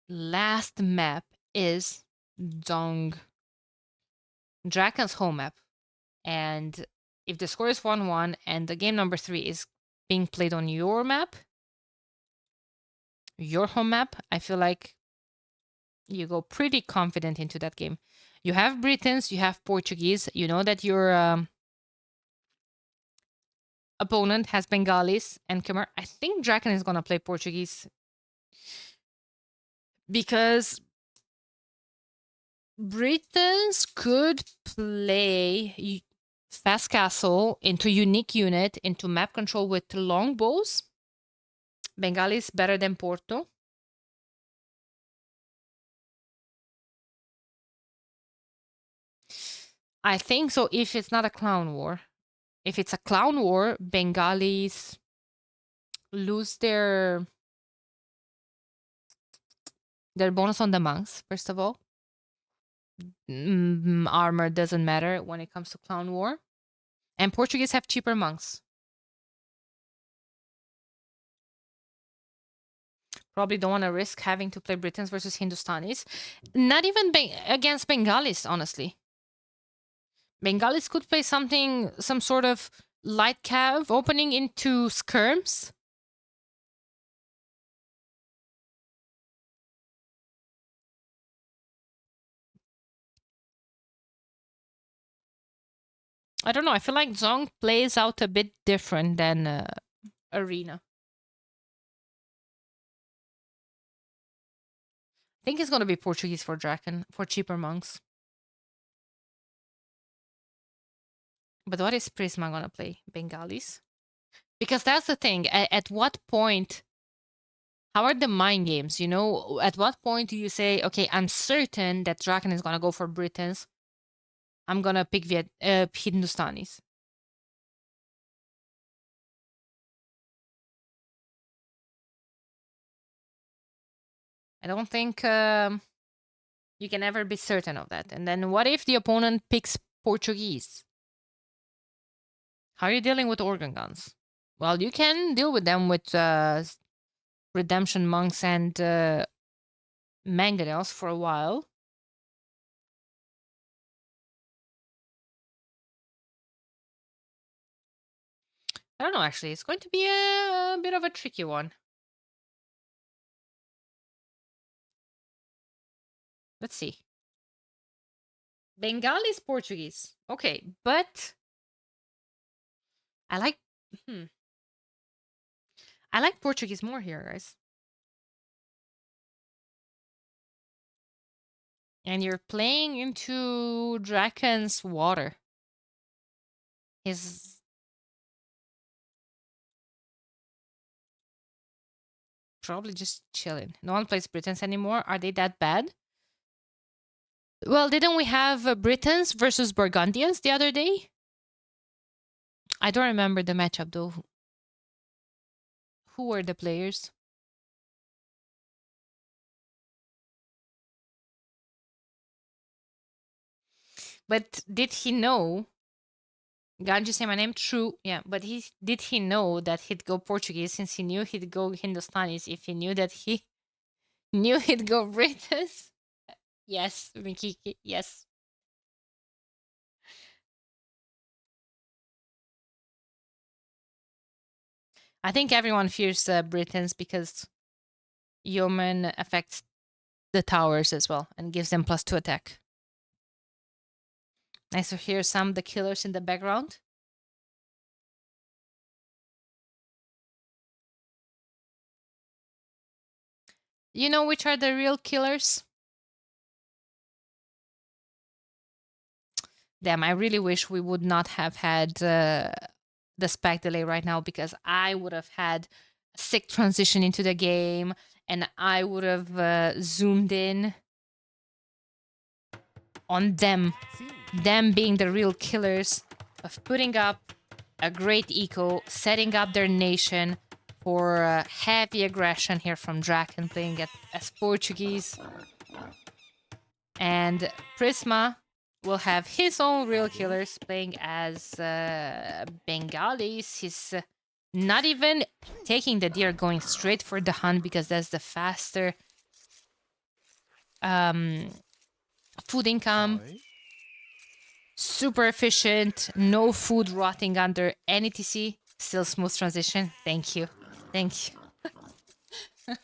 Last map is Dong, Drakken's home map. And if the score is 1-1 and the game number 3 is being played on your map, your home map, I feel like you go pretty confident into that game. You have Britons, you have Portuguese, you know that your opponent has Bengalis and Khmer. I think Dracken is going to play Portuguese because Britons could play fast castle into unique unit into map control with longbows. Bengalis better than Porto. I think so if it's not a clown war. If it's a clown war, Bengalis lose their bonus on the monks, first of all. Armor doesn't matter when it comes to clown war. And Portuguese have cheaper monks. Probably don't want to risk having to play Britons versus Hindustanis. Not even against Bengalis, honestly. Bengalis could play some sort of light cav opening into skirms. I don't know. I feel like Zong plays out a bit different than Arena. I think it's going to be Portuguese for Draken, for cheaper monks. But what is Prisma going to play? Bengalis? Because that's the thing. At what point... How are the mind games? You know, at what point do you say, okay, I'm certain that Draken is going to go for Britons. I'm going to pick Hindustanis. I don't think you can ever be certain of that. And then what if the opponent picks Portuguese? How are you dealing with organ guns? Well, you can deal with them with Redemption Monks and Mangonels for a while. I don't know, actually. It's going to be a bit of a tricky one. Let's see. Bengali is Portuguese. Okay, but I like... I like Portuguese more here, guys. And you're playing into Drakken's water. His... Probably just chilling. No one plays Britons anymore. Are they that bad? Well, didn't we have Britons versus Burgundians the other day? I don't remember the matchup, though. Who were the players? But did he know? Can't you say my name? True. Yeah, but did he know that he'd go Portuguese since he knew he'd go Hindustanis if he knew that he knew he'd go British? Yes, Mikiki, yes. I think everyone fears Britons because Yeoman affects the towers as well and gives them +2 attack. Nice to hear some of the killers in the background. You know which are the real killers? Damn, I really wish we would not have had the spec delay right now, because I would have had a sick transition into the game and I would have zoomed in on them. Them being the real killers of putting up a great eco, setting up their nation for heavy aggression here from Dracken playing as Portuguese. And Prisma will have his own real killers playing as Bengalis. He's not even taking the deer, going straight for the hunt because that's the faster food income. Super efficient, no food rotting under any TC. Still smooth transition. Thank you. Thank you.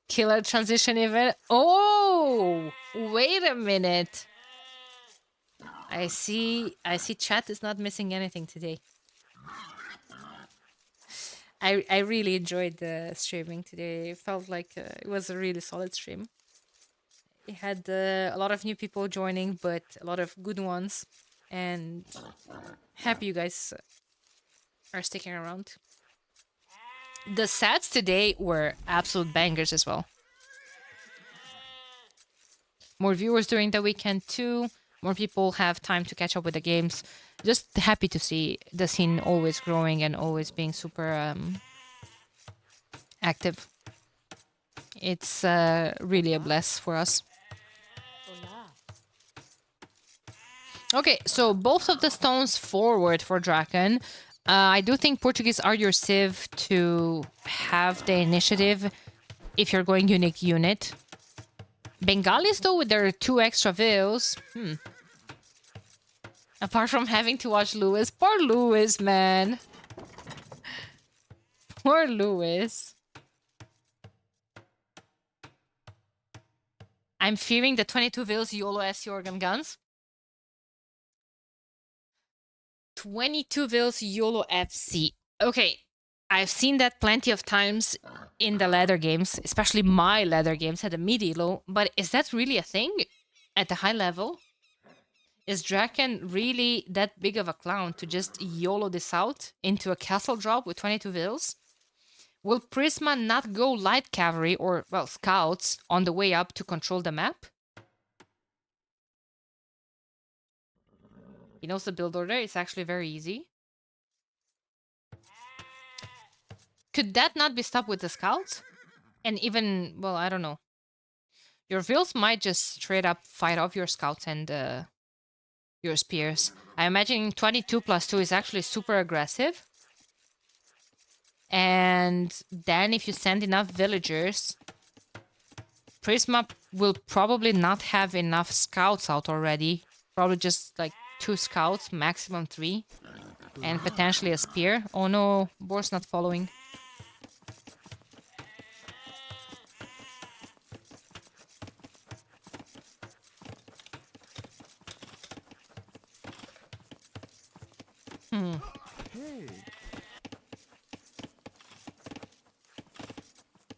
Killer transition event. Oh, wait a minute. I see chat is not missing anything today. I really enjoyed the streaming today. It felt like it was a really solid stream. It had a lot of new people joining, but a lot of good ones. And happy you guys are sticking around. The sets today were absolute bangers as well. More viewers during the weekend too. More people have time to catch up with the games. Just happy to see the scene always growing and always being super active. It's really a bless for us. Okay, so both of the stones forward for Dracken. I do think Portuguese are your civ to have the initiative if you're going unique unit. Bengalis, though, with their 2 extra vills. Apart from having to watch Lewis. Poor Lewis, man. Poor Lewis. I'm fearing the 22 vills YOLO SC organ guns. 22 vills YOLO FC. Okay, I've seen that plenty of times in the ladder games, especially my ladder games at the mid-elo, but is that really a thing at the high level? Is Dracken really that big of a clown to just YOLO this out into a castle drop with 22 vills? Will Prisma not go light cavalry or, well, scouts on the way up to control the map? He knows the build order. It's actually very easy. Could that not be stopped with the scouts? And even, well, I don't know. Your vills might just straight up fight off your scouts and your spears. I imagine 22 plus 2 is actually super aggressive. And then if you send enough villagers, Prisma will probably not have enough scouts out already. Probably just like 2 scouts, maximum 3. And potentially a spear. Oh no, Boar's not following.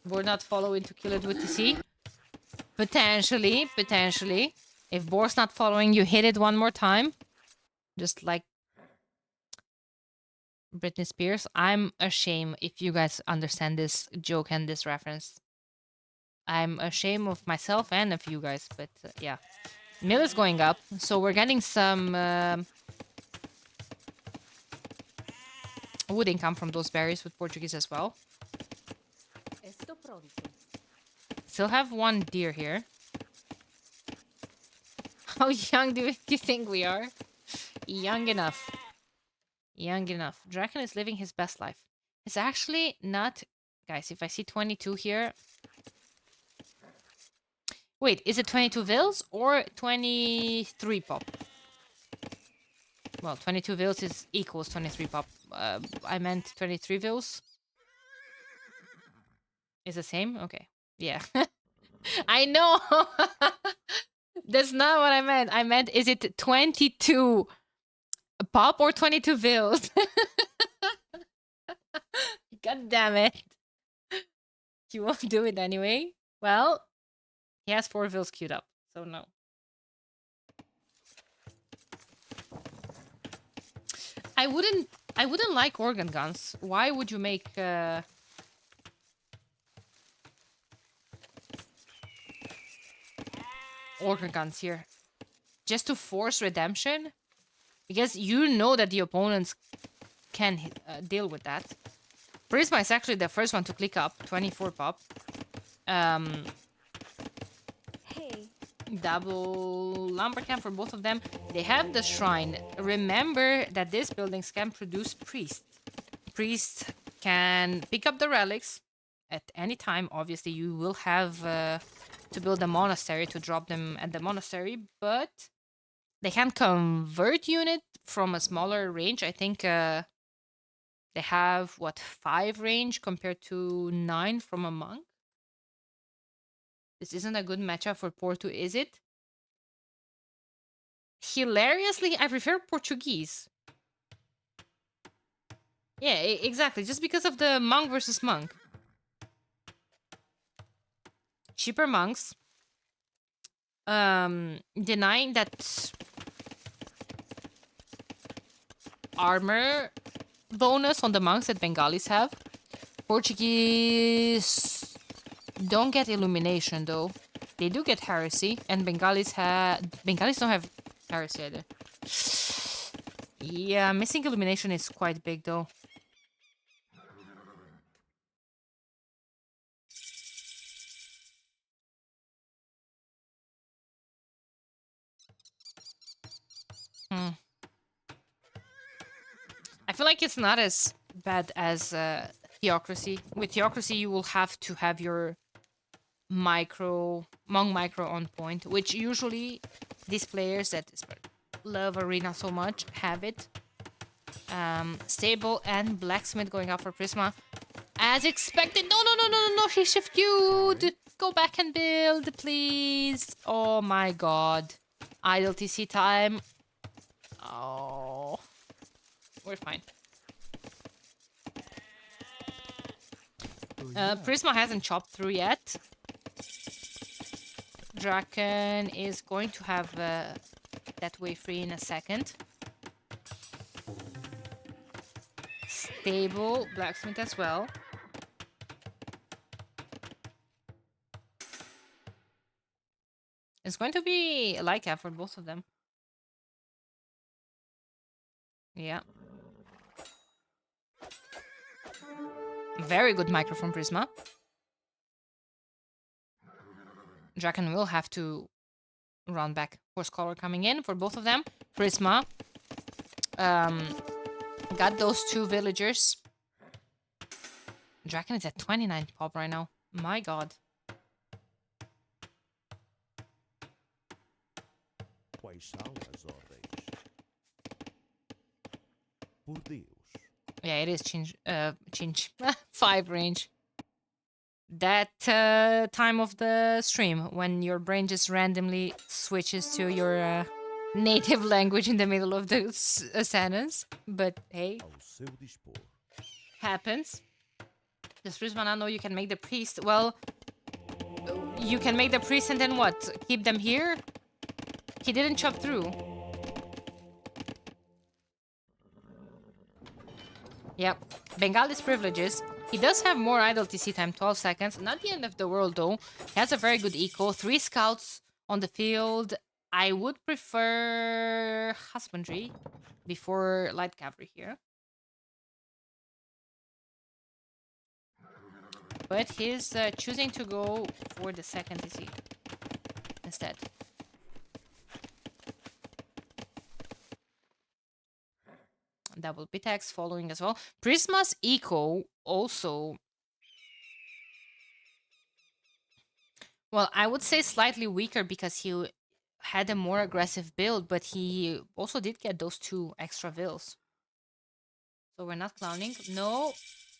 Boar not following to kill it with TC? Potentially, potentially. If Boar's not following, you hit it one more time. Just like Britney Spears. I'm ashamed if you guys understand this joke and this reference. I'm ashamed of myself and of you guys, but yeah. Mill is going up, so we're getting some wood income from those berries with Portuguese as well. Still have 1 deer here. How young do you think we are? Young enough. Young enough. Dracken is living his best life. It's actually not... Guys, if I see 22 here... Wait, is it 22 vills or 23 pop? Well, 22 vills is equals 23 pop. I meant 23 vills. Is the same? Okay. Yeah. I know. That's not what I meant. I meant, is it 22 pop or 22 bills? God damn it. You won't do it anyway. Well, he has 4 bills queued up, so no. I wouldn't like organ guns. Why would you make organ guns here? Just to force redemption? Because you know that the opponents can deal with that. Prisma is actually the first one to click up, 24 pop. Hey. Double lumber camp for both of them. They have the shrine. Remember that these buildings can produce priests. Priests can pick up the relics at any time. Obviously, you will have to build a monastery to drop them at the monastery, but they can convert unit from a smaller range. I think they have, what, 5 range compared to 9 from a monk? This isn't a good matchup for Porto, is it? Hilariously, I prefer Portuguese. Yeah, exactly. Just because of the monk versus monk. Cheaper monks. Denying that armor bonus on the monks that Bengalis have. Portuguese don't get illumination though. They do get heresy, and Bengalis don't have heresy either. Yeah, missing illumination is quite big though. I feel like it's not as bad as Theocracy. With Theocracy, you will have to have your Monk micro on point, which usually these players that love Arena so much have it. Stable and Blacksmith going out for Prisma. As expected. No, no, no, no, no, no. She shift queued. Go back and build, please. Oh my god. Idle TC time. Oh. We're fine. Prisma hasn't chopped through yet. Dracken is going to have that way free in a second. Stable, Blacksmith as well. It's going to be like that for both of them. Yeah. Very good micro from Prisma. Draken will have to run back. Horse collar coming in for both of them. Prisma got those 2 villagers. Draken is at 29 pop right now. My god. Quais são as ordens? Por Deus. Yeah, it is change 5 range. That time of the stream when your brain just randomly switches to your native language in the middle of the sentence. But hey, Ao seu dispor. happens. Does Prisma not know you can make the priest? Well, you can make the priest and then what? Keep them here? He didn't chop through. Yep. Bengali's privileges. He does have more idle TC time, 12 seconds. Not the end of the world, though. He has a very good eco. 3 scouts on the field. I would prefer husbandry before light cavalry here. But he's choosing to go for the second TC instead. Double pitax following as well. Prisma's eco also, well, I would say slightly weaker because he had a more aggressive build, but he also did get those 2 extra vills. So we're not clowning. No,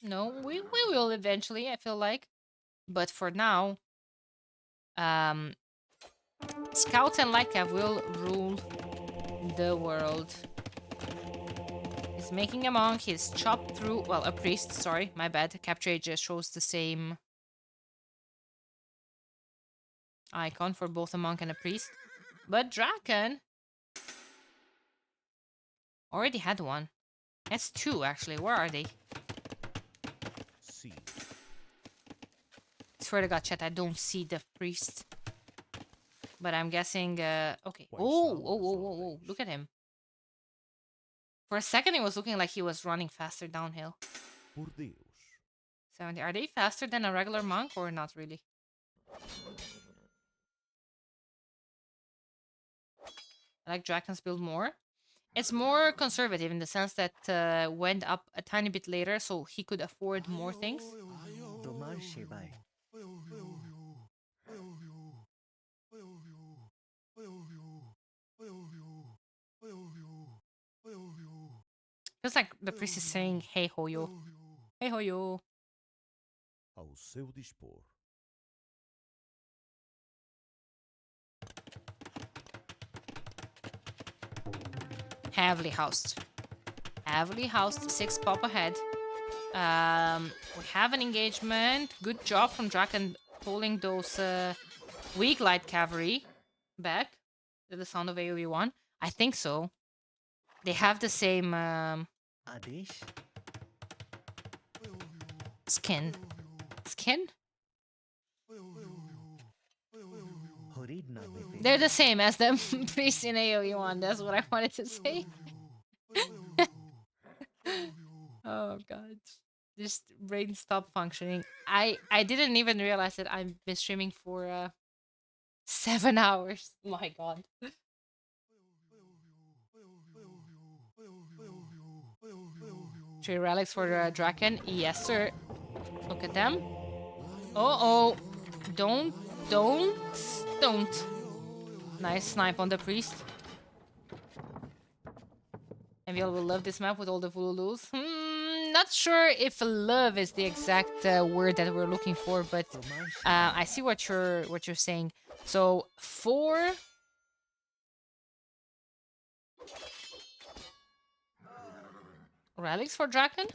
no, we will eventually, I feel like. But for now, Um, Scouts and Lycav will rule the world. He's making a monk. He's chopped through... Well, a priest. Sorry, my bad. Capture age just shows the same icon for both a monk and a priest. But Dracken already had one. That's two, actually. Where are they? C. Swear to God, chat, I don't see the priest. But I'm guessing... okay. Quais Oh, são oh, as oh, oh, oh. ordens? Look at him. For a second, it was looking like he was running faster downhill. Por Deus. 70. Are they faster than a regular monk or not really? I like Dracken's build more. It's more conservative in the sense that went up a tiny bit later, so he could afford more things. Feels like the priest is saying, "Hey ho yo, hey ho yo." Ao seu dispor. Heavily housed. Heavily housed. 6 pop ahead. We have an engagement. Good job from Dracken pulling those weak light cavalry back to the sound of AoE1. I think so. They have the same skin. Skin? They're the same as the priest in AoE1. That's what I wanted to say. Oh god. Just brain stopped functioning. I didn't even realize that I've been streaming for 7 hours. My god. 3 relics for Dracken. Yes, sir. Look at them. Uh-oh. Don't. Nice snipe on the priest. MVL will love this map with all the Vululus. Not sure if love is the exact word that we're looking for, but I see what you're saying. So 4 relics for Dracken.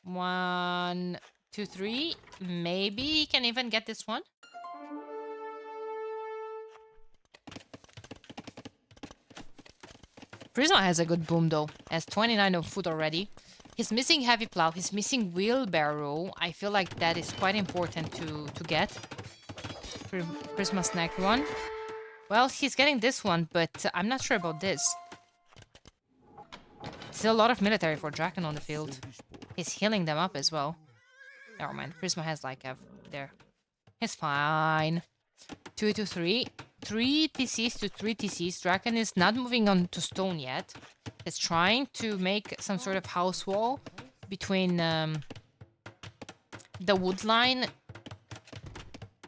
1, 2, 3. Maybe he can even get this one. Prisma has a good boom though. Has 29 of food already. He's missing heavy plow. He's missing wheelbarrow. I feel like that is quite important to get. Prisma snack one. Well, he's getting this one, but I'm not sure about this. Still a lot of military for Dracken on the field. He's healing them up as well. Never mind. Prisma has like a there. He's fine. 2 to 3. 3 TCs to 3 TCs. Dracken is not moving on to stone yet. He's trying to make some sort of house wall between the wood line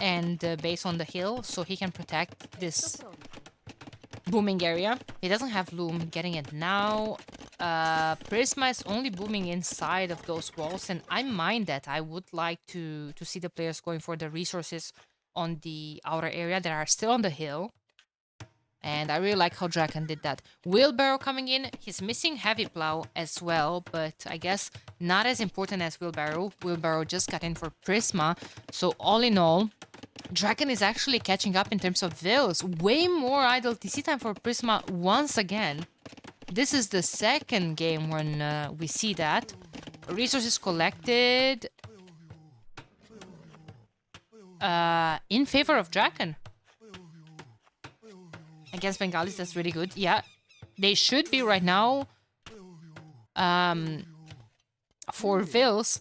and the base on the hill so he can protect this booming area. He doesn't have loom. Getting it now. Prisma is only booming inside of those walls, and I mind that. I would like to see the players going for the resources on the outer area that are still on the hill. And I really like how Dracken did that. Wheelbarrow coming in. He's missing heavy plow as well, but I guess not as important as Wheelbarrow. Wheelbarrow just got in for Prisma. So all in all, Dracken is actually catching up in terms of vills. Way more idle TC time for Prisma once again. This is the second game when we see that. Resources collected in favor of Dracken. Against Bengalis, that's really good. Yeah, they should be right now for vills.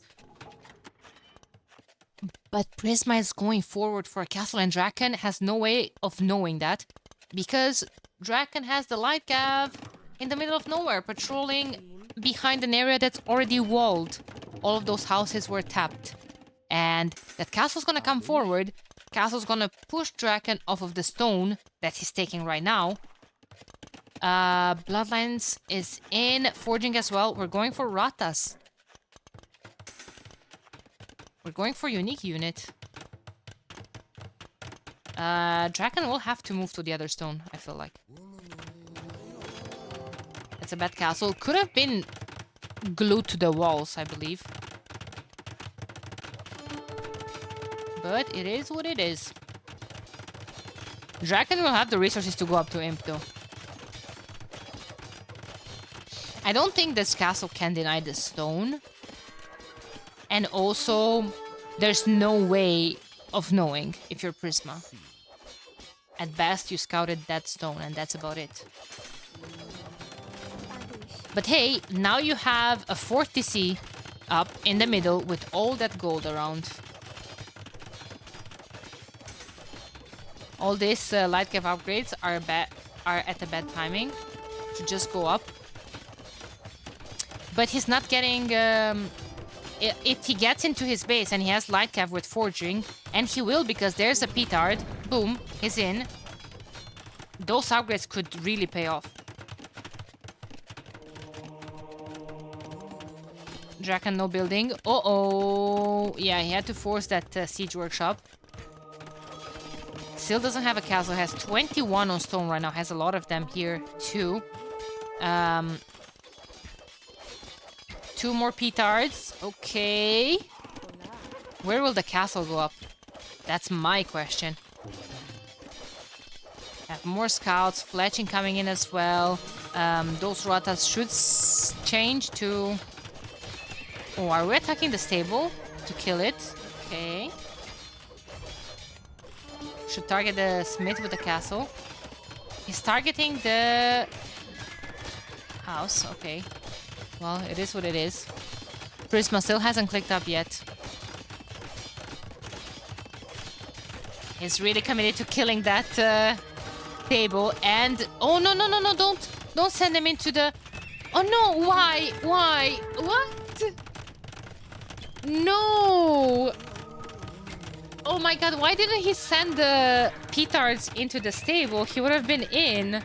But Prisma is going forward for a castle, and Dracken has no way of knowing that because Dracken has the light cav in the middle of nowhere, patrolling behind an area that's already walled. All of those houses were tapped. And that castle's gonna come forward. Castle's gonna push Dracken off of the stone that he's taking right now. Bloodlines is in, forging as well. We're going for Ratas. We're going for unique unit. Draken will have to move to the other stone, I feel like. It's a bad castle. Could have been glued to the walls, I believe. But it is what it is. Draken will have the resources to go up to Imp, though. I don't think this castle can deny the stone. And also, there's no way of knowing if you're Prisma. At best, you scouted that stone, and that's about it. But hey, now you have a fourth TC up in the middle with all that gold around. All these light cap upgrades are at a bad timing to just go up. But he's not getting... if he gets into his base and he has light cap with forging, and he will because there's a petard, boom, he's in. Those upgrades could really pay off. Draken no building. Uh-oh. Yeah, he had to force that siege workshop. Still doesn't have a castle. Has 21 on stone right now. Has a lot of them here too. 2 more petards. Okay. Where will the castle go up? That's my question. Have more scouts. Fletching coming in as well. Those ratas should change to... Oh, are we attacking the stable to kill it? Okay. Should target the smith with the castle. He's targeting the house. Okay. Well, it is what it is. Prisma still hasn't clicked up yet. He's really committed to killing that table. And oh no no no no! Don't send him into the. Oh no! Why? Why? What? No! Oh my god, why didn't he send the petards into the stable? He would have been in.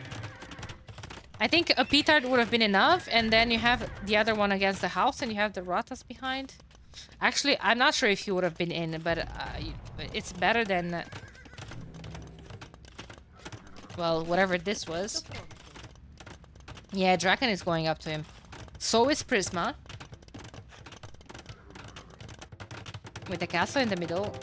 I think a petard would have been enough, and then you have the other one against the house, and you have the ratas behind. Actually, I'm not sure if he would have been in, but it's better than... well, whatever this was. Yeah, Draken is going up to him. So is Prisma. With the castle in the middle.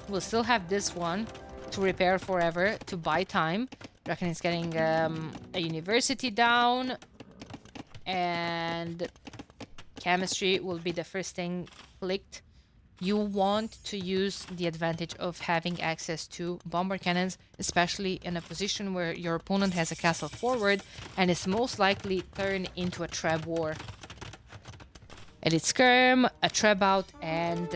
We'll still have this one to repair forever, to buy time. Draken is getting a university down. And chemistry will be the first thing clicked. You want to use the advantage of having access to bomber cannons, especially in a position where your opponent has a castle forward and is most likely turned into a trap war. Elite skirm, a trap out, and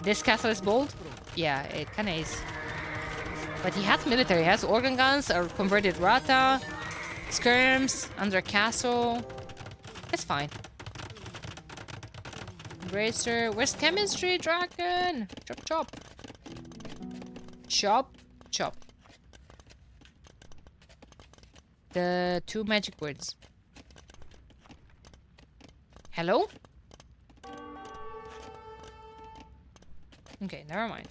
this castle is bold. Yeah, it kind of is. But he has military. He has organ guns, a converted rata, skirms, under a castle. It's fine. Bracer. Where's chemistry, Draken? Chop, chop. Chop, chop. The 2 magic words. Hello? Okay, never mind.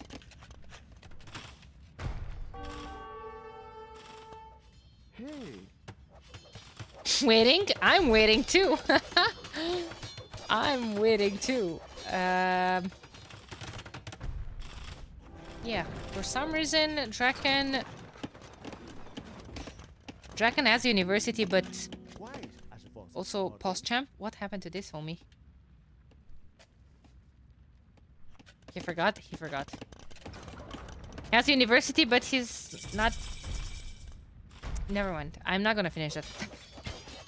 Hey. Waiting? I'm waiting too. I'm waiting too. Yeah, for some reason, Draken has university, but also post-champ. What happened to this, homie? He forgot? He forgot. He has university, but he's not... Never mind. I'm not gonna finish that.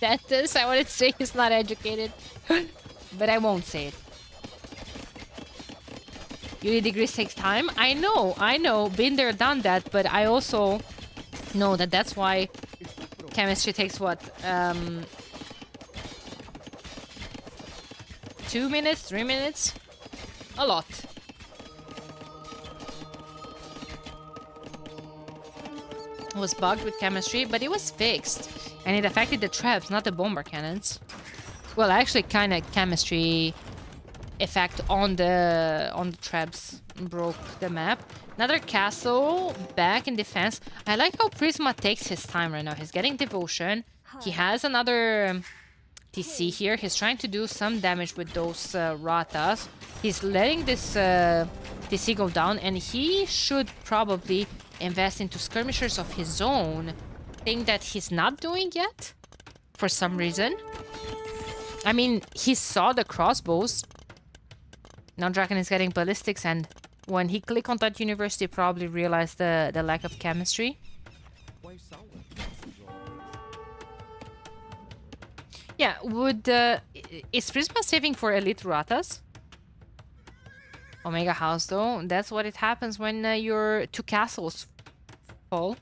That is, I wanted to say he's not educated. But I won't say it. Uni degrees takes time. I know. Been there, done that. But I also know that that's why chemistry takes what? 2 minutes? 3 minutes? A lot. It was bugged with chemistry, but it was fixed. And it affected the traps, not the bomber cannons. Well, actually, kind of chemistry effect on the traps broke the map. Another castle back in defense. I like how Prisma takes his time right now. He's getting devotion. He has another TC here. He's trying to do some damage with those ratas. He's letting this TC go down, and he should probably invest into skirmishers of his own. Thing that he's not doing yet for some reason. I mean, he saw the crossbows. Now Dracken is getting ballistics, and when he clicked on that university, probably realized the lack of chemistry. Yeah, is Prisma saving for elite ratas? Omega House, though, that's what it happens when your 2 castles fall.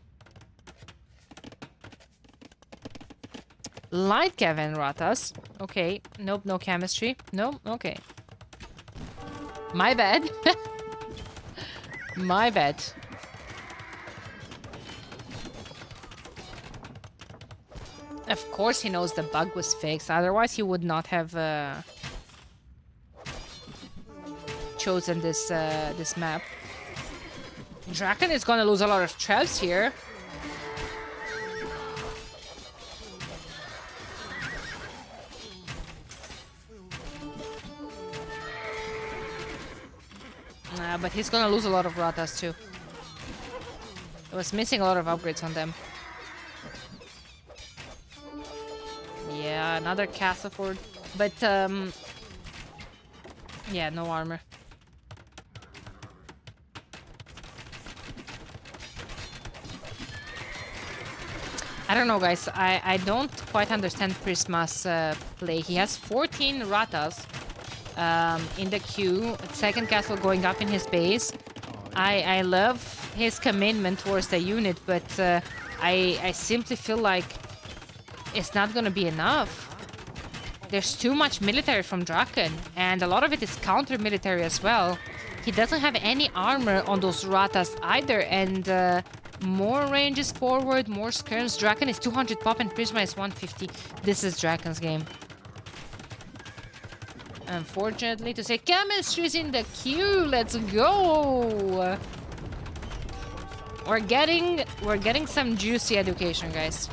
Light Kevin ratas. Okay, nope, no chemistry. Nope, okay. My bad. My bad. Of course he knows the bug was fixed, otherwise he would not have chosen this this map. Dracken is gonna lose a lot of traps here. But he's gonna lose a lot of ratas too. He was missing a lot of upgrades on them. Yeah, another castle fort. But, yeah, no armor. I don't know, guys. I don't quite understand Prisma's play. He has 14 ratas in the queue. Second castle going up in his base. I love his commitment towards the unit, but I simply feel like it's not gonna be enough. There's too much military from Dracken, and a lot of it is counter-military as well. He doesn't have any armor on those ratas either, and more ranges forward, more skirms. Dracken is 200 pop and Prisma is 150. This is Dracken's game. Unfortunately to say, chemistry's in the queue. Let's go. We're getting some juicy education, guys.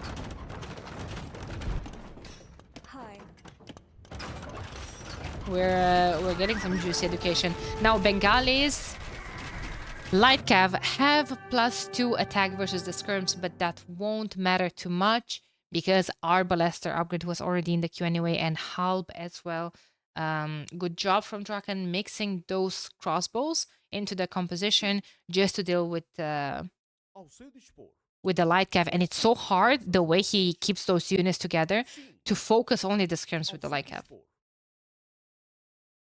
Hi. We're getting some juicy education. Now Bengalis, Light Cav have +2 attack versus the skirms, but that won't matter too much because our Ballester upgrade was already in the queue anyway, and Halb as well. Good job from Dracken mixing those crossbows into the composition just to deal with the Light Cav. And it's so hard the way he keeps those units together to focus only the skirms with the Light Cav.